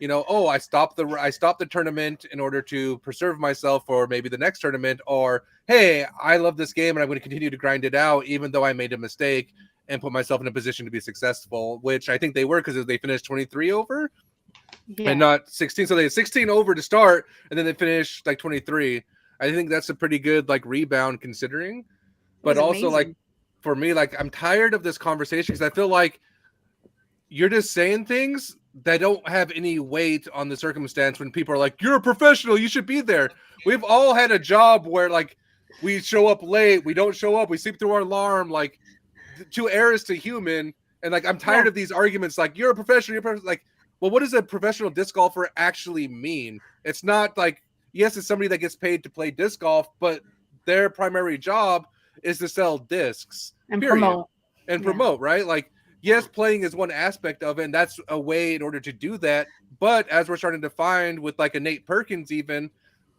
you know, oh, I stopped the tournament in order to preserve myself for maybe the next tournament, or hey, I love this game and I'm going to continue to grind it out even though I made a mistake and put myself in a position to be successful, which I think they were, because they finished 23 over and not 16. So they had 16 over to start and then they finished like 23. I think that's a pretty good like rebound considering. But also amazing. like for me, like I'm tired of this conversation because I feel like you're just saying things that don't have any weight on the circumstance when people are like, you're a professional, you should be there. We've all had a job where like we show up late, we don't show up, we sleep through our alarm, like to err is to human. And like I'm tired of these arguments like you're a professional, like, well, what does a professional disc golfer actually mean? It's not like, yes, it's somebody that gets paid to play disc golf, but their primary job is to sell discs and period. promote, right? Like, yes, playing is one aspect of it, and that's a way in order to do that. But as we're starting to find with like a Nate Perkins, even,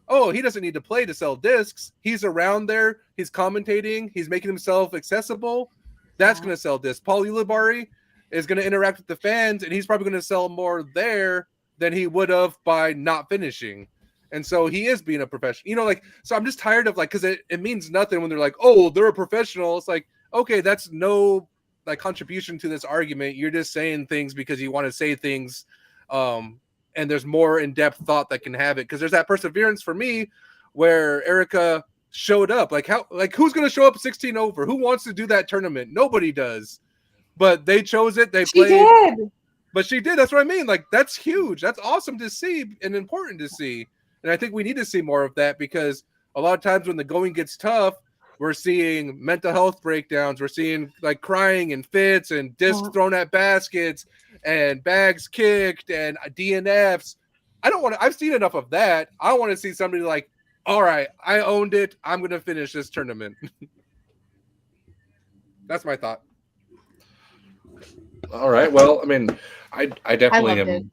oh, he doesn't need to play to sell discs. He's around there. He's commentating. He's making himself accessible. That's going to sell discs. Paul Ulibarri is going to interact with the fans, and he's probably going to sell more there than he would have by not finishing. And so he is being a professional, you know, like, so I'm just tired of like, because it means nothing when they're like, oh, they're a professional. It's like, okay, that's no like contribution to this argument. You're just saying things because you want to say things, and there's more in-depth thought that can have it, because there's that perseverance for me where Erica showed up. Like, how, like, who's going to show up 16 over? Who wants to do that tournament? Nobody does, but they chose it. They played. Did. But she did. That's what I mean. Like, that's huge. That's awesome to see and important to see. And I think we need to see more of that, because a lot of times when the going gets tough, we're seeing mental health breakdowns. We're seeing like crying and fits and discs thrown at baskets and bags kicked and DNFs. I've seen enough of that. I want to see somebody like, all right, I owned it. I'm going to finish this tournament. That's my thought. All right. Well, I mean, I definitely loved am. it.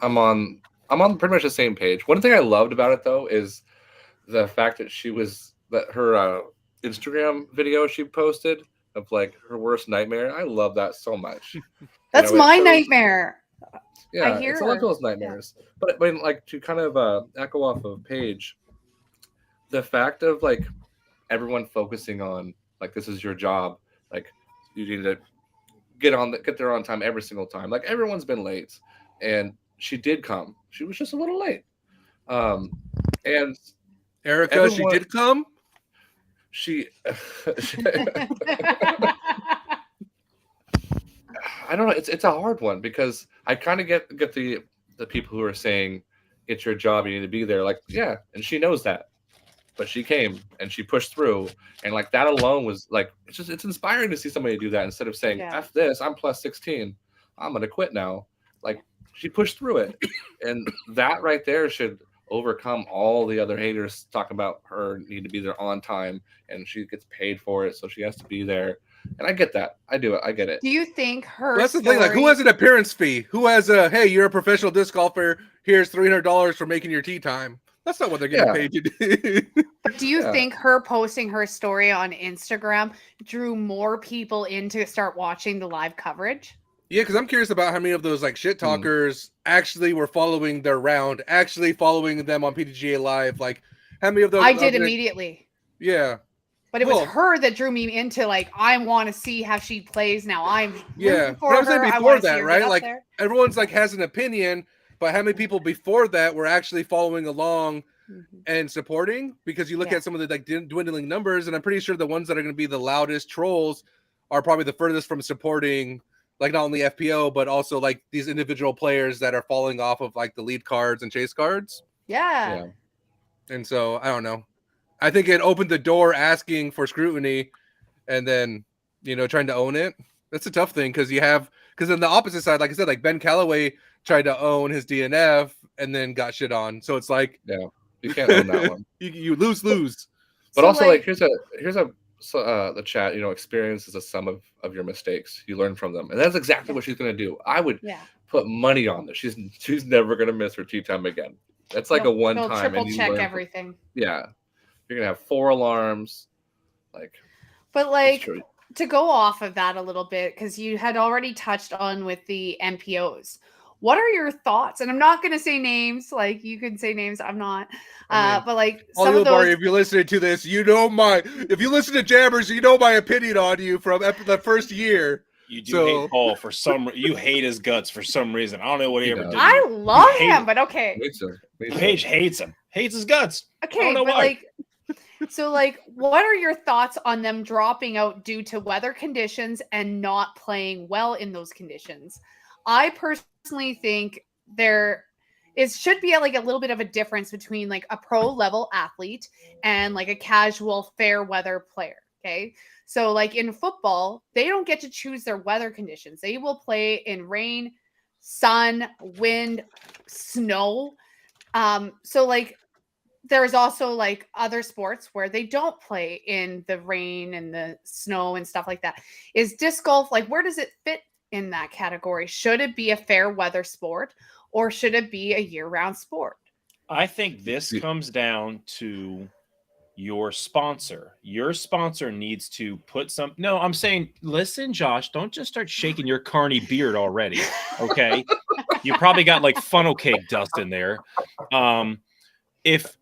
I'm on pretty much the same page. One thing I loved about it though is the fact that her Instagram video she posted of like her worst nightmare. I love that so much. That's it my shows- nightmare. Yeah, I hear it's a lot of her. people's nightmares. But I mean, like, to kind of echo off of Paige, the fact of like everyone focusing on like this is your job, like you need to get there on time every single time. Like everyone's been late, and she did come. She was just a little late. And Erica, she everyone- did come. she I don't know. It's a hard one, because I kind of get the people who are saying it's your job, you need to be there. Like, yeah, and she knows that, but she came and she pushed through, and like that alone was like, it's inspiring to see somebody do that instead of saying, "F this, I'm plus 16, I'm gonna quit now." Like, she pushed through it, and that right there should overcome all the other haters talking about her need to be there on time, and she gets paid for it, so she has to be there. And I get that. I get it. Do you think her Well, that's the thing. Like, who has an appearance fee? Who has a, hey, you're a professional disc golfer, here's $300 for making your tee time? That's not what they're getting paid to do. But do you think her posting her story on Instagram drew more people in to start watching the live coverage? Yeah, because I'm curious about how many of those like shit talkers actually were following their round, actually following them on PTGA Live. Like, how many of those? I did immediately. Yeah. But it was her that drew me into like, I want to see how she plays now. I'm yeah. for But I was saying her. before that, right? Like, everyone's like has an opinion, but how many people before that were actually following along Mhm. and supporting? Because you look at some of the like dwindling numbers, and I'm pretty sure the ones that are going to be the loudest trolls are probably the furthest from supporting, like not only FPO but also like these individual players that are falling off of like the lead cards and chase cards. Yeah. And so I don't know. I think it opened the door asking for scrutiny, and then trying to own it. That's a tough thing because on the opposite side, like I said, like Ben Callaway tried to own his DNF and then got shit on. So it's like, you can't own that one. you lose. But So, also, like here's a the chat. Experience is a sum of your mistakes. You learn from them, and that's exactly what she's gonna do. I would put money on this. She's never gonna miss her tea time again. That's like a one They'll time. triple check everything. Yeah, you're gonna have 4 alarms. But like to go off of that a little bit, because you had already touched on with the MPOs. What are your thoughts? And I'm not going to say names. Like you can say names. I'm not. But like some of those. If you're listening to this, if you listen to Jammers, you know my opinion on you from the first year. You do hate Paul for some. You hate his guts for some reason. I don't know what he ever did. I love him, but okay. Paige hates him. Hates his guts. Okay, I don't know but why. so what are your thoughts on them dropping out due to weather conditions and not playing well in those conditions? I personally think it should be like a little bit of a difference between like a pro level athlete and like a casual fair weather player. Okay. So like in football, they don't get to choose their weather conditions. They will play in rain, sun, wind, snow. So like there's also like other sports where they don't play in the rain and the snow and stuff like that. Is disc golf, like, where does it fit in that category? Should it be a fair weather sport or should it be a year-round sport? I think this comes down to your sponsor. Your sponsor needs to put some. No, I'm saying, listen, Josh, don't just start shaking your carny beard already. Okay. You probably got like funnel cake dust in there. If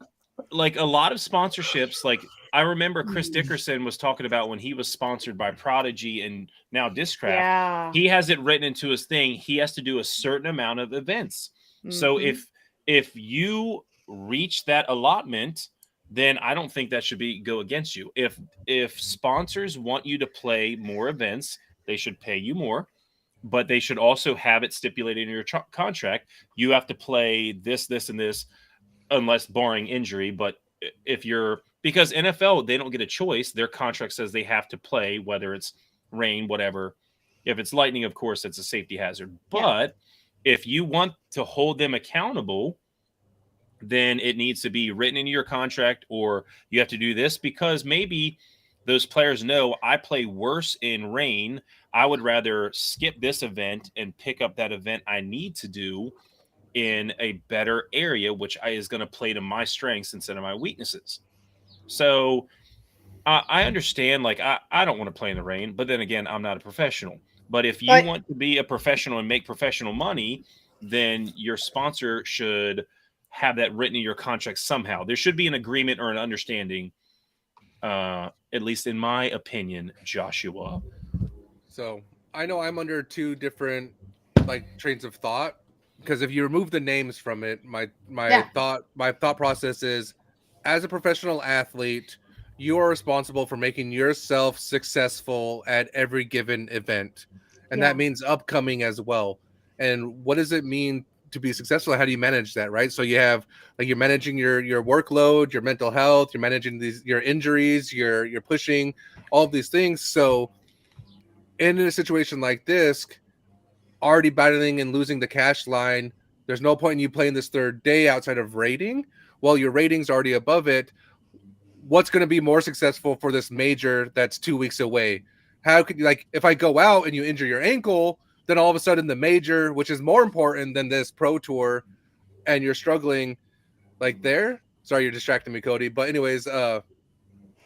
like a lot of sponsorships, like I remember Chris Dickerson was talking about when he was sponsored by Prodigy and now Discraft, he has it written into his thing. He has to do a certain amount of events. So if you reach that allotment, then I don't think that should go against you. If sponsors want you to play more events, they should pay you more, but they should also have it stipulated in your contract. You have to play this, and this, unless barring injury. But because NFL, they don't get a choice. Their contract says they have to play, whether it's rain, whatever. If it's lightning, of course, it's a safety hazard. But if you want to hold them accountable, then it needs to be written into your contract, or you have to do this because maybe those players know I play worse in rain. I would rather skip this event and pick up that event I need to do in a better area, which is going to play to my strengths instead of my weaknesses. So I understand, like, I don't want to play in the rain, but then again, I'm not a professional. But if you want to be a professional and make professional money, then your sponsor should have that written in your contract somehow. There should be an agreement or an understanding, at least in my opinion, Joshua. So I know I'm under two different like trains of thought. Because if you remove the names from it, my thought process is, as a professional athlete, you are responsible for making yourself successful at every given event, and that means upcoming as well. And what does it mean to be successful? How do you manage that, right? So you have like you're managing your workload, your mental health, you're managing your injuries, you're pushing all of these things. So in a situation like this, already battling and losing the cash line, there's no point in you playing this third day outside of rating. Well, your rating's already above it. What's going to be more successful for this major that's 2 weeks away? How could you, like, if I go out and you injure your ankle, then all of a sudden the major, which is more important than this pro tour, and you're struggling like there. Sorry, you're distracting me, Cody. But anyways,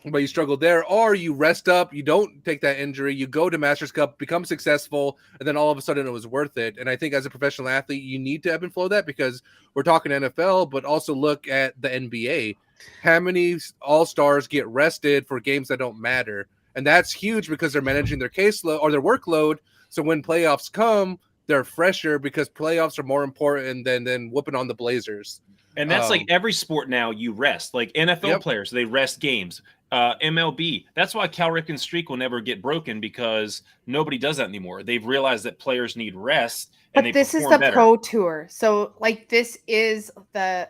but you struggle there, or you rest up, you don't take that injury, you go to Masters Cup, become successful, and then all of a sudden it was worth it. And I think as a professional athlete, you need to ebb and flow that, because we're talking NFL, but also look at the NBA. How many all-stars get rested for games that don't matter? And that's huge because they're managing their caseload or their workload. So when playoffs come, they're fresher because playoffs are more important than whooping on the Blazers. And that's like every sport now. You rest, like NFL players, they rest games. MLB. That's why Cal Ripken's streak will never get broken, because nobody does that anymore. They've realized that players need rest, and But they this is perform the better. pro tour, so like this is the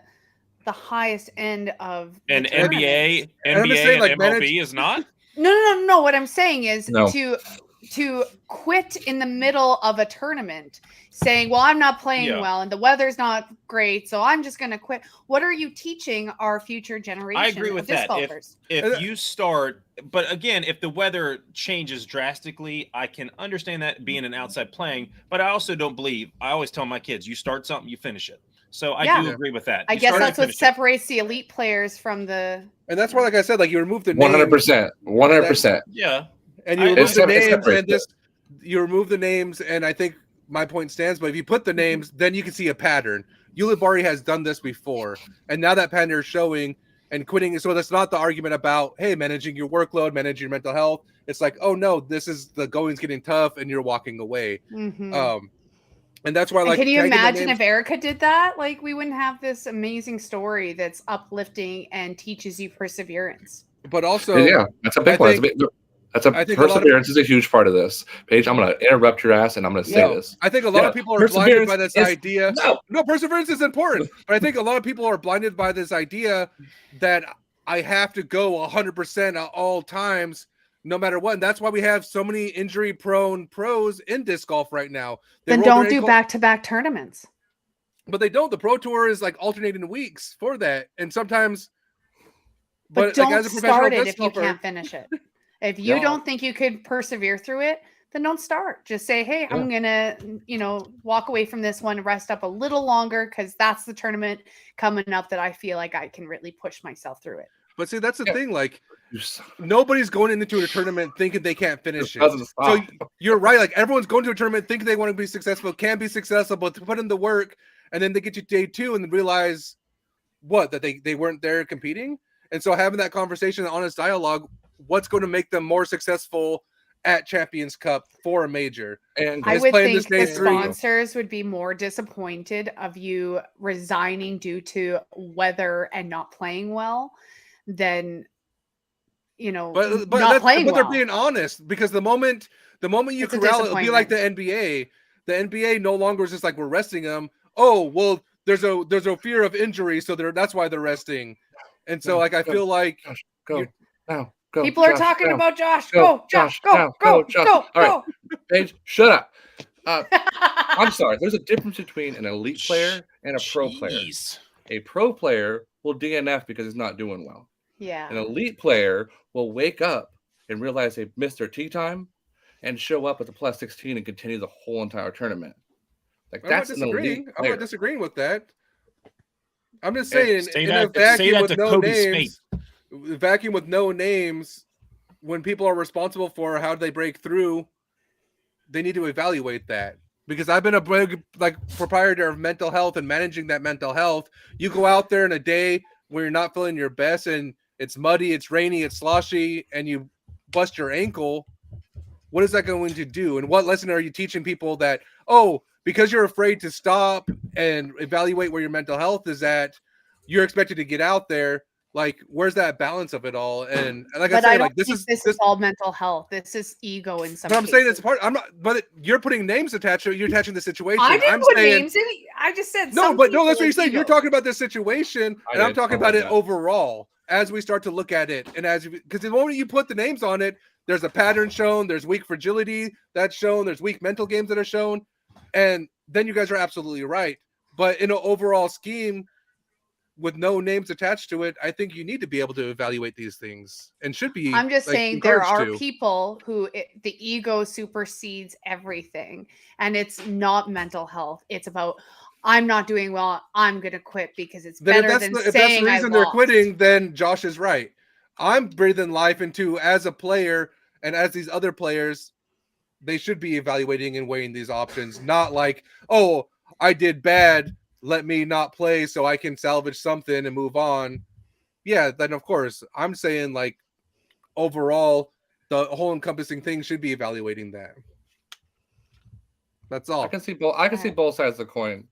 highest end of the And tournament. NBA And I'm just saying, like, MLB is not. No. What I'm saying is No. to quit in the middle of a tournament, saying, "Well, I'm not playing Yeah. well, and the weather's not great, so I'm just going to quit." What are you teaching our future generation? I agree with of that. disc golfers? If you start, but again, if the weather changes drastically, I can understand that being an outside playing. But I also don't believe. I always tell my kids, you start something, you finish it. So I do agree with that. I You guess start it, that's what finish it. separates the elite players from the. And that's why, like I said, like you remove the names, 100%. 100%. Yeah. and you I- remove the It names, separates and this you remove the names, and I think my point stands. But if you put the names, then you can see a pattern. Ulibarri has done this before, and now that pattern is showing and quitting. So that's not the argument about, hey, managing your workload, managing your mental health. It's like, oh no, this is the going's getting tough, and you're walking away. Mhm. And that's why, And like, can you tagging the imagine names- if Erica did that? Like, we wouldn't have this amazing story that's uplifting and teaches you perseverance. But also, Yeah, that's a big I one. think- I think perseverance is a huge part of this. Paige, I'm going to interrupt your ass and I'm going to say this. I think a lot of people are blinded by this idea. No, perseverance is important, but I think a lot of people are blinded by this idea that I have to go 100% at all times, no matter what. And that's why we have so many injury-prone pros in disc golf right now. Then don't do back-to-back tournaments. But they don't. The Pro Tour is like alternating weeks for that, and sometimes. But don't like, as a start it disc if you golfer, can't finish it. If you don't think you could persevere through it, then don't start. Just say, hey, I'm going to, walk away from this one, rest up a little longer, because that's the tournament coming up that I feel like I can really push myself through it. But see, that's the thing. Like, nobody's going into a tournament thinking they can't finish it. So you're right. Like, everyone's going to a tournament thinking they want to be successful, can be successful, but to put in the work, and then they get to day 2 and realize that they weren't there competing. And so having that conversation, honest dialogue, what's going to make them more successful at Champions Cup for a major? And I would think the sponsors would be more disappointed of you resigning due to weather and not playing well than not playing well. They're being honest, because the moment you corral it, it'll be like the NBA. The NBA no longer is just like, we're resting them. Oh, well, there's a fear of injury, so that's why they're resting. And so, I feel like go. People are talking about Josh. Go, Josh. Go. All right, Paige, shut up. I'm sorry. There's a difference between an elite player and a pro player. A pro player will DNF because he's not doing well. Yeah. An elite player will wake up and realize they've missed their tee time and show up at the plus 16 and continue the whole entire tournament. Like, that's an elite player. I'm not disagreeing with that. I'm just saying, in a vacuum with no names, when people are responsible for how they break through, they need to evaluate that. Because I've been a big proprietor of mental health and managing that mental health. You go out there in a day where you're not feeling your best and it's muddy, it's rainy, it's sloshy, and you bust your ankle. What is that going to do? And what lesson are you teaching people that, because you're afraid to stop and evaluate where your mental health is at, you're expected to get out there? Like, where's that balance of it all? And like I say, this is all mental health. This is ego in some. But I'm saying it's part. I'm not. But you're putting names attached to it. You're attaching the situation. I didn't put names in. I just said no. But no, that's what you're saying. You're talking about this situation, and I'm talking about it overall as we start to look at it, and because the moment you put the names on it, there's a pattern shown. There's weak fragility that's shown. There's weak mental games that are shown, and then you guys are absolutely right. But in an overall scheme, with no names attached to it, I think you need to be able to evaluate these things and should be. I'm just saying there are people who the ego supersedes everything, and it's not mental health. It's about, I'm not doing well, I'm going to quit because it's better than saying I lost. If that's the reason they're quitting, then Josh is right. I'm breathing life into, as a player and as these other players, they should be evaluating and weighing these options, not like, I did bad, let me not play so I can salvage something and move on. Yeah, then of course, I'm saying, like, overall, the whole encompassing thing should be evaluating that. That's all. I can see both sides of the coin.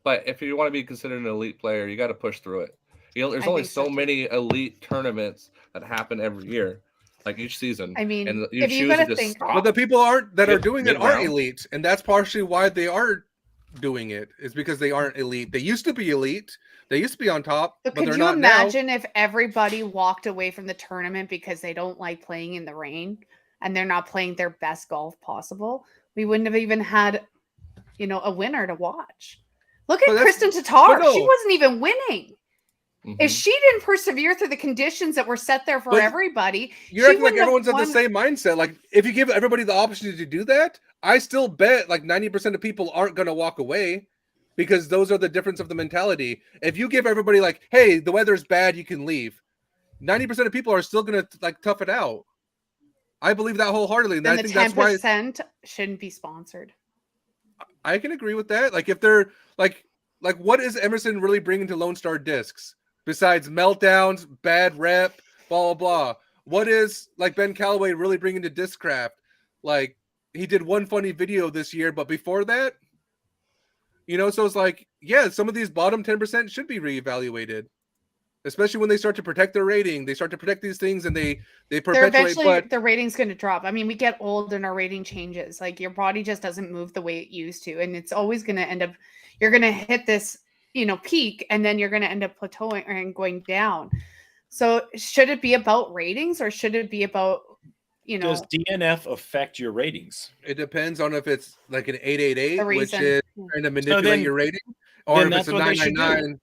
But if you want to be considered an elite player, you got to push through it. There's I only think so, so too. many elite tournaments that happen every year, like each season. I mean, and you if you choose to gotta just think- stop. But the people that are doing it aren't mid-round. elite, and that's partially why they are doing it. Is because they aren't elite. They used to be elite. They used to be on top, But but could they're you not now. imagine if everybody walked away from the tournament because they don't like playing in the rain and they're not playing their best golf possible? We wouldn't have even had, a winner to watch. Look But at that's- Kristen Tatar. but She no. wasn't even winning. Mhm. If she didn't persevere through the conditions that were set there for But everybody, You're she acting like wouldn't have everyone's at the won. same mindset. Like if you give everybody the opportunity to do that, I still bet like 90% of people aren't going to walk away because those are the difference of the mentality. If you give everybody like, hey, the weather's bad, you can leave. 90% of people are still going to like tough it out. I believe that wholeheartedly, and Then I the think that's why 10% shouldn't be sponsored. I can agree with that. Like if they're like what is Emerson really bringing to Lone Star Discs besides meltdowns, bad rep, blah blah blah? What is like Ben Calloway really bringing to Discraft? Like he did one funny video this year, but before that, so it's like, yeah, some of these bottom 10% should be reevaluated, especially when they start to protect their rating. They start to protect these things, and they They're perpetuate. eventually But the rating's going to drop. I mean, we get old and our rating changes. Like your body just doesn't move the way it used to, and it's always going to end up. You're going to hit this, peak, and then you're going to end up plateauing and going down. So, should it be about ratings, or should it be about, Does DNF affect your ratings? it depends on if it's like an 888, the which reason? is trying to manipulate then- your rating, or then if it's that's a what they should do. 999.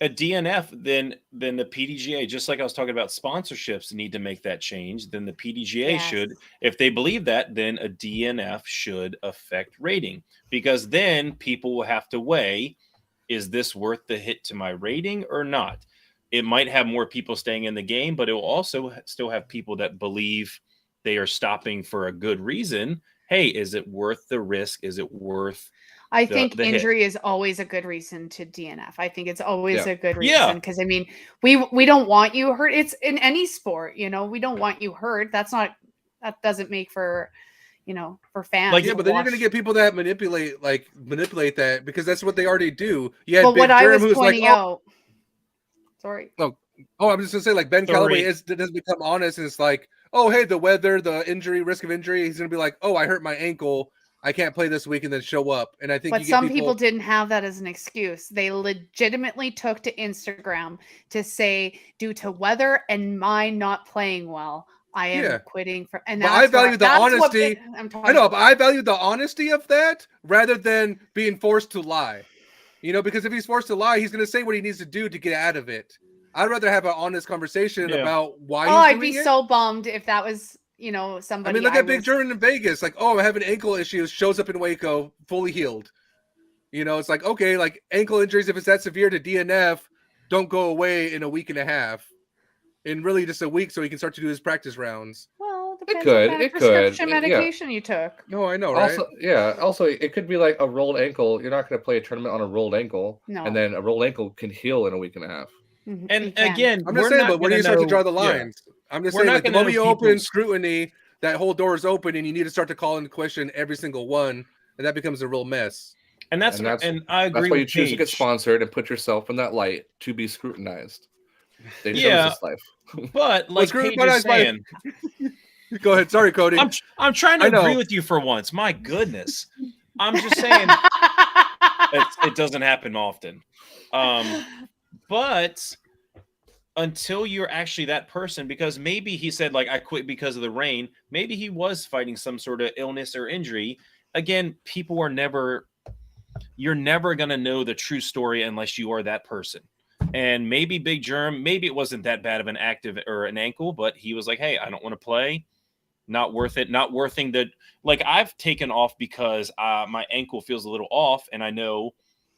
A DNF, then the PDGA, just like I was talking about sponsorships need to make that change, then the PDGA Yes. should, if they believe that, then a DNF should affect rating, because then people will have to weigh, is this worth the hit to my rating or not? It might have more people staying in the game, but it will also still have people that believe they are stopping for a good reason. Hey, is it worth the risk? Is it worth I think the hit? injury is always a good reason to DNF. I think it's always Yeah. a good Yeah. reason because I mean, we don't want you hurt. It's in any sport, we don't want you hurt. That doesn't make for for fans. Like, Yeah, to but then you're watch. gonna get people that manipulate that because that's what they already do. You had But Big what I Germ was who's like, pointing out. Sorry. oh, I'm just gonna say like Ben Calloway doesn't become honest, and it's like, oh hey, the weather, the injury, risk of injury. He's gonna be like, oh, I hurt my ankle, I can't play this week, and then show up. And I think But you get some people didn't have that as an excuse. They legitimately took to Instagram to say, due to weather and my not playing well, I am Yeah. quitting. And But I value the that's what honesty. I'm talking I know, about. but I value the honesty of that rather than being forced to lie. Because if he's forced to lie, he's gonna say what he needs to do to get out of it. I'd rather have an honest conversation Yeah. about why Oh, he's I'd doing be it. so bummed if that was, I somebody. mean, look at Big German in Vegas. Like, oh, I have an ankle issue. Shows up in Waco, fully healed. It's like, okay, like ankle injuries, if it's that severe to DNF, don't go away in a week and a half. In really just a week, so he can start to do his practice rounds. Well, it depends could, what kind it of prescription could, yeah. medication you took. No, I know, right? Also, it could be like a rolled ankle. You're not going to play a tournament on a rolled ankle, No. and then a rolled ankle can heal in a week and a half. Mhm, you And can. again, I'm we're just saying, not but where do gonna you start to know- draw the yeah. lines? I'm just We're saying, not like, the gonna moment know you open people's- scrutiny, that whole door is open, and you need to start to call into question every single one, and that becomes a real mess. And And I agree That's why you with choose to get Paige. sponsored and put yourself in that light to be scrutinized. They chose Yeah. this life. But like screw Paige it, is but I- saying, Go ahead. Sorry, Cody. I'm trying to I know. agree with you for once. My goodness. I'm just saying it doesn't happen often. But until you're actually that person, because maybe he said, like, I quit because of the rain. Maybe he was fighting some sort of illness or injury. Again, you're never going to know the true story unless you are that person. And maybe Big Germ, maybe it wasn't that bad of an active or an ankle, but he was like, hey, I don't want to play. Not worth it. Not worthing the, like, I've taken off because my ankle feels a little off, and I know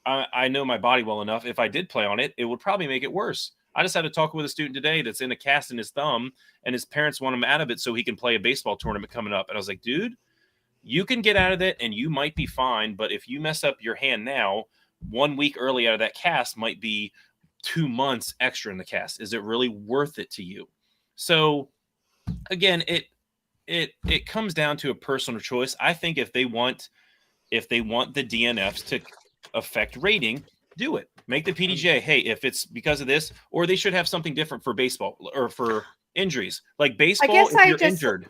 my body well enough. If I did play on it, it would probably make it worse. I just had to talk with a student today that's in a cast in his thumb, and his parents want him out of it so he can play a baseball tournament coming up. And I was like, dude, you can get out of it and you might be fine. But if you mess up your hand now, 1 week early out of that cast might be 2 months extra in the cast. Is it really worth it to you? So again, it comes down to a personal choice. I think if they want if they want the DNFs to affect rating, do it. Make the PDGA, hey, if it's because of this, or they should have something different for baseball or for injuries. Like baseball, if you're injured.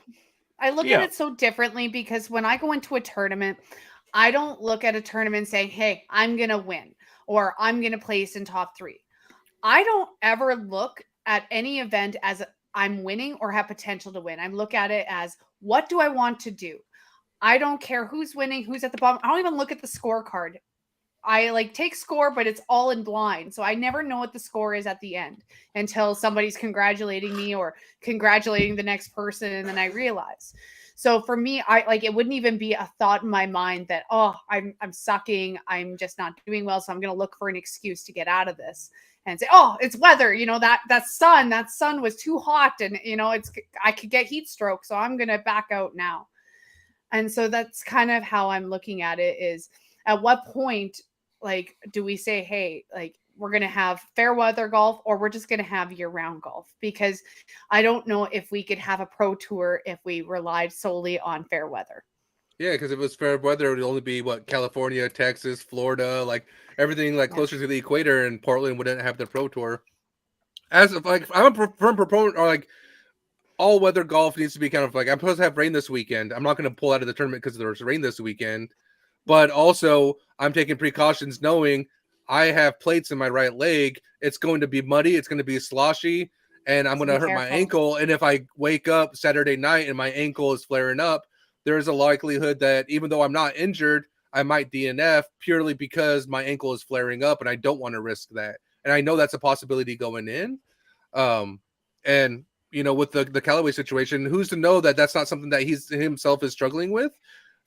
I look at it so differently because when I go into a tournament, I don't look at a tournament saying, hey, I'm going to win or I'm going to place in top 3. I don't ever look at any event as I'm winning or have potential to win. I look at it as, what do I want to do? I don't care who's winning, who's at the bottom. I don't even look at the scorecard. I like take score, but it's all in blind. So I never know what the score is at the end until somebody's congratulating me or congratulating the next person. And then I realize. So for me, I like, it wouldn't even be a thought in my mind that, oh, I'm sucking. I'm just not doing well. So I'm going to look for an excuse to get out of this and say, oh, it's weather. You know, that sun was too hot and, you know, I could get heat stroke. So I'm going to back out now. And so that's kind of how I'm looking at it is at what point, like, do we say, hey, like, we're going to have fair weather golf or we're just going to have year-round golf? Because I don't know if we could have a pro tour if we relied solely on fair weather. Yeah, because if it was fair weather, it would only be California, Texas, Florida, like everything like closer to the equator, and Portland wouldn't have the pro tour. As of like, I'm a firm proponent, or like all weather golf needs to be kind of like, I'm supposed to have rain this weekend. I'm not going to pull out of the tournament because there's rain this weekend, but also I'm taking precautions knowing I have plates in my right leg. It's going to be muddy. It's going to be sloshy, and I'm going to hurt my ankle. And if I wake up Saturday night and my ankle is flaring up, there's a likelihood that even though I'm not injured, I might DNF purely because my ankle is flaring up, and I don't want to risk that. And I know that's a possibility going in. And you know, with the Callaway situation, who's to know that that's not something that he's himself is struggling with?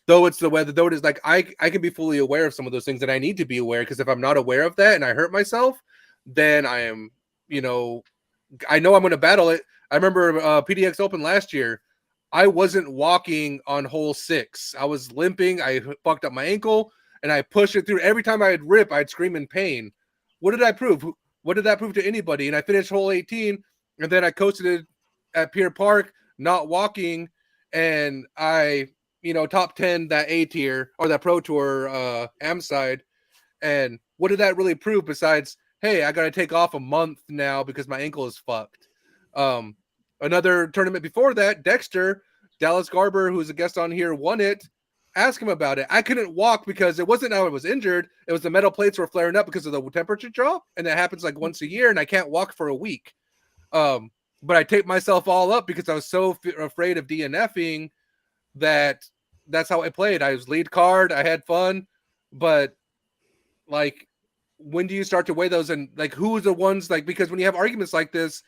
Though it's the weather, though it is like I can be fully aware of some of those things, and I need to be aware, because if I'm not aware of that and I hurt myself, then I am, you know, I know I'm going to battle it. I remember PDX Open last year. I wasn't walking on hole 6. I was limping. I fucked up my ankle, and I pushed it through. Every time I'd rip, I'd scream in pain. What did I prove? What did that prove to anybody? And I finished hole 18, and then I coasted it at Pier Park, not walking, and I, you know, top 10 that A tier or that Pro Tour AM side. And what did that really prove besides, hey, I got to take off a month now because my ankle is fucked? Another tournament before that, Dexter, Dallas Garber, who's a guest on here, won it. Ask him about it. I couldn't walk because it wasn't how I was injured. It was the metal plates were flaring up because of the temperature drop. And that happens like once a year, and I can't walk for a week. But I taped myself all up because I was so afraid of DNFing that's how I played. I was lead card. I had fun. But like, when do you start to weigh those? And like, who are the ones, like, because when you have arguments like this,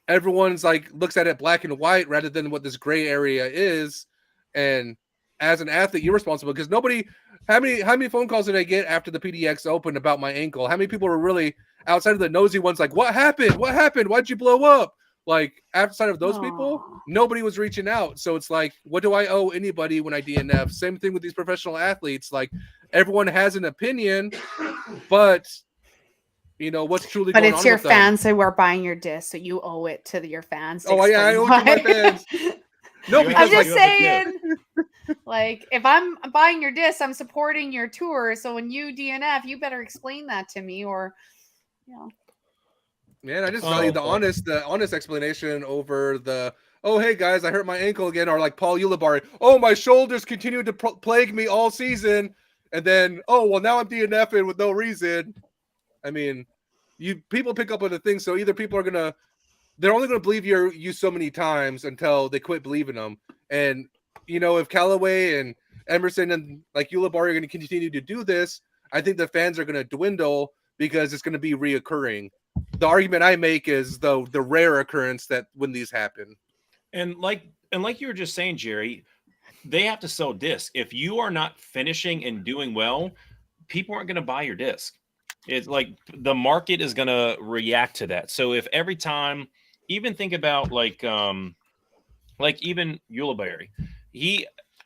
everyone's like looks at it black and white rather than what this gray area is. And as an athlete, you're responsible, because how many phone calls did I get after the PDX Open about my ankle? How many people were really outside of the nosy ones like, what happened? Why'd you blow up? Like, outside of those people, nobody was reaching out. So it's like, what do I owe anybody when I DNF? Same thing with these professional athletes. Like, everyone has an opinion, but you know what's truly going on. But it's your fans who are buying your disc, so you owe it to your fans. Oh yeah, I owe it to my fans. No, because I'm just saying, like, if I'm buying your disc, I'm supporting your tour. So when you DNF, you better explain that to me, or, you know. Man, I just value the honest explanation over the, oh, hey guys, I hurt my ankle again, or like Paul Ulibarri, oh, my shoulders continue to plague me all season, and then, oh, well, now I'm DNFing with no reason. I mean, people pick up on the thing, so either people are they're only gonna believe you so many times until they quit believing them. And you know, if Callaway and Emerson and like Ulibarri are gonna continue to do this, I think the fans are gonna dwindle because it's gonna be reoccurring. The argument I make is the rare occurrence that when these happen. And like you were just saying, Jerry, they have to sell discs. If you are not finishing and doing well, people aren't going to buy your disc. It's like the market is going to react to that. So if every time, even think about like even Ulibarri,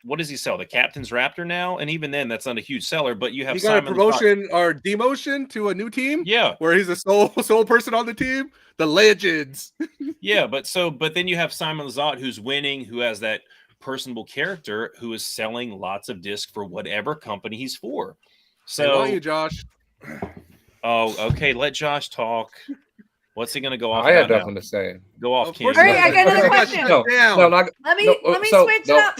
what does he sell? The Captain's Raptor now? And even then, that's not a huge seller, but you have got a promotion or demotion to a new team. Yeah. Where he's a sole person on the team. The Legends. Yeah, but then you have Simon Lizotte, who's winning, who has that personable character who is selling lots of discs for whatever company he's for. They want So, you, Josh. oh, okay, let Josh talk. What's he going to go off I have about nothing now? to say. Go off, Of King. course All right, not. I got another Shut question. No, down. no, not. Let me no, let me so, switch no, it up.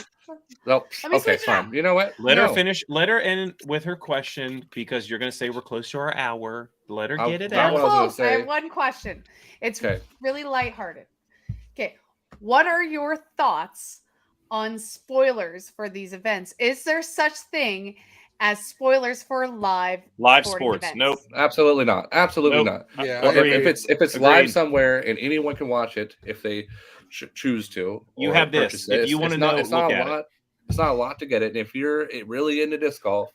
No, Let me okay, switch it fine. up. You know what? Let her No. finish. Let her end with her question because you're going to say we're close to our hour. Let her get it Not I'm what I out. was gonna close. I say. have one question. It's Okay. really lighthearted. Okay. What are your thoughts on spoilers for these events? Is there such thing as spoilers for live sporting sports? events? Nope. Absolutely not. Absolutely Nope. not. Yeah, Well, Agreed. if it's Agreed. live somewhere and anyone can watch it if they choose to, You or have this. purchase If it. you wanna It's not- know, it's look not at a it. lot. It's not a lot to get it. And if you're really into disc golf,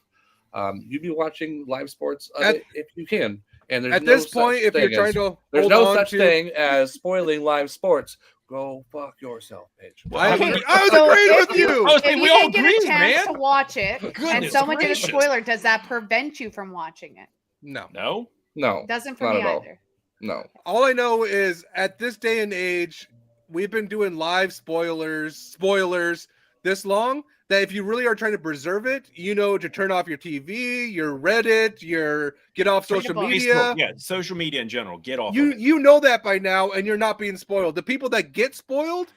you'd be watching live sports of At- it if you can. And there's At no this such point, if you're thing trying as- to there's hold no on such to, thing as spoiling live sports. Go fuck yourself, bitch. I Okay, agree. I was so agreeing if with you- you. I was If saying you we all didn't get a agreed, chance man. to watch it and Goodness someone did a gracious. spoiler, does that prevent you from watching it? No. No. No, Doesn't for not me at all. either. No. All I know is at this day and age, we've been doing live spoilers this long that if you really are trying to preserve it, you know to turn off your TV, your Reddit, your get off social Facebook. media. Facebook, yeah, social media in general. Get off You of it. you know that by now, and you're not being spoiled. The people that get spoiled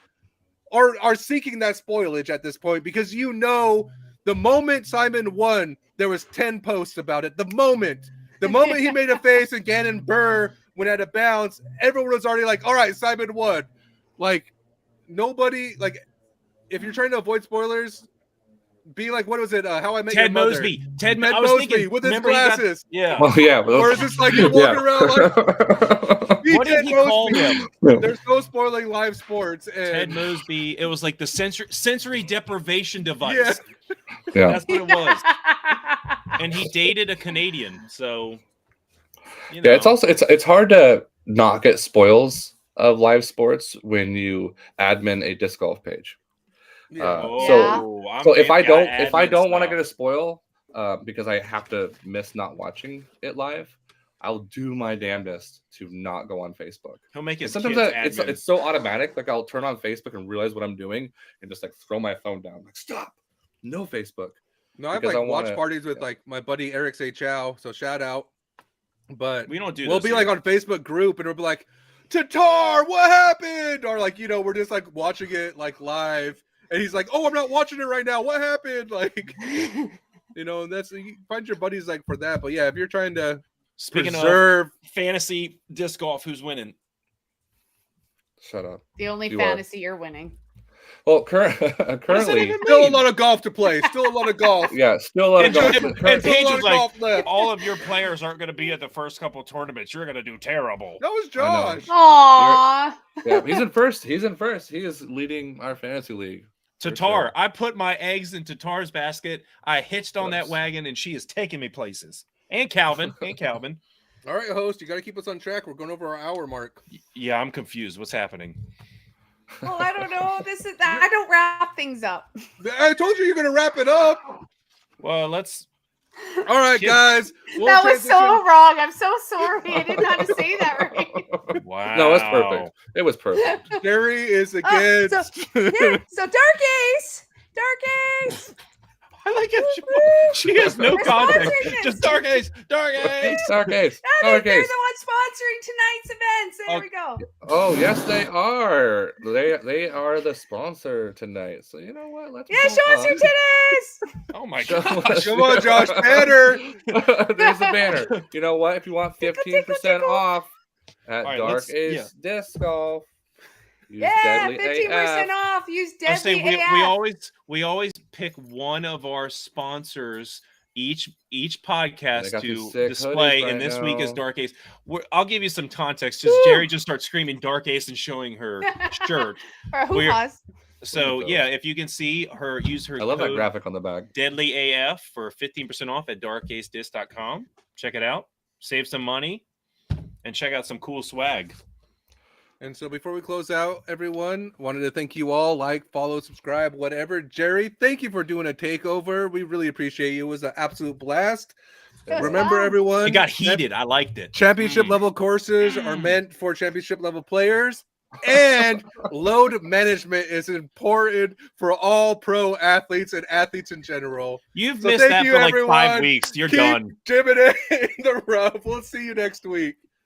are seeking that spoilage at this point because you know the moment Simon won, there was 10 posts about it. The moment he made a face and Gannon Burr went out of bounds, everyone was already like, all right, Simon won. Like nobody, like if you're trying to avoid spoilers, be like, what was it? How I Met Your Ted Mother. Mosby. Ted I was Mosby thinking, with his remember he got- glasses. yeah. Well, yeah. Or is this like he's walking around like What did Ted he call Mosby. him? There's no spoiling live sports. And Ted Mosby. It was like the sensory deprivation device. Yeah. Yeah. That's what it was. And he dated a Canadian, so you know. Yeah, it's also it's hard to not get spoils of live sports when you admin a disc golf page. Yeah. I'm So if I don't anti-admin want to stuff. get a spoil because I have to miss not watching it live, I'll do my damnedest to not go on Facebook. He'll make And his sometimes kids admin. it's so automatic. Like I'll turn on Facebook and realize what I'm doing and just like throw my phone down. Like stop, no Facebook. No, I have Because like I watch wanna- parties with yeah. like my buddy Eric Say Chow, so shout out. But We don't do we'll those be here. like on Facebook group and we'll be like, Tatar, what happened? Or like, we're just like watching it like live. And he's like, oh, I'm not watching it right now. What happened? Like, and that's you find your buddies like for that. But yeah, if you're trying to Speaking preserve of fantasy disc golf, who's winning? Shut up. The only You are. fantasy you're winning. Well, does that currently, even still a mean? lot of golf to play. Still a lot of golf. yeah, still a lot of And, golf. and, but and currently- Still a Paige lot was of like, golf left. all of your players aren't going to be at the first couple tournaments. You're going to do terrible. That was I know. Josh. Aww. yeah, he's in first. He's in first. He is leading our fantasy league. for Tatar, sure. I put my eggs in Tatar's basket. I hitched on that Gross. wagon, and she is taking me places. And Calvin. All right, host, you got to keep us on track. We're going over our hour mark. Yeah, I'm confused. What's happening? Well, I don't know. I don't wrap things up. I told you you're going to wrap it up. Well, let's. All right, Kid- guys. We'll That was so transition- wrong. I'm so sorry. I didn't know how to say that right. Wow. No, it's perfect. It was perfect. Jerry is Oh, against. so Dark Ace. I like it. She has no We're context. sponsoring this. Just Dark Ace. Dark Ace. Dark Ace. They're Dark the Ace. one sponsoring tonight's events. There Oh, we go. Oh yes, they are. They are the sponsor tonight. So you know what? Let's Yeah, go show us your on. titties. Oh my Show gosh. us- Come on, Josh. Banner. There's a banner. You know what? If you want 15% tickle. off at All right, Dark let's- Ace yeah. Disc Golf, use Yeah, Deadly 15% AF. off. Use I say Deadly we AF. always pick one of our sponsors each They podcast got these to sick display, hoodies and right this week is now. Dark Ace. I'll give you some context. Just Woo. Jerry just starts screaming Dark Ace and showing her shirt. Or who We're- pause. So those. yeah, if you can see her, use her I love that code graphic on the back. Deadly AF for 15% off at darkacedisc.com. Check it out, save some money, and check out some cool swag. And so before we close out, everyone, wanted to thank you all. Like, follow, subscribe, whatever. Jerry, thank you for doing a takeover. We really appreciate you. It was an absolute blast. It was Remember, fun. everyone, It got heated. I liked it. championship Mm. level courses are meant for championship level players. And load management is important for all pro athletes and athletes in general. You've So missed thank that you, for like everyone. 5 weeks. You're Keep done. jibbing it in the rough. We'll see you next week.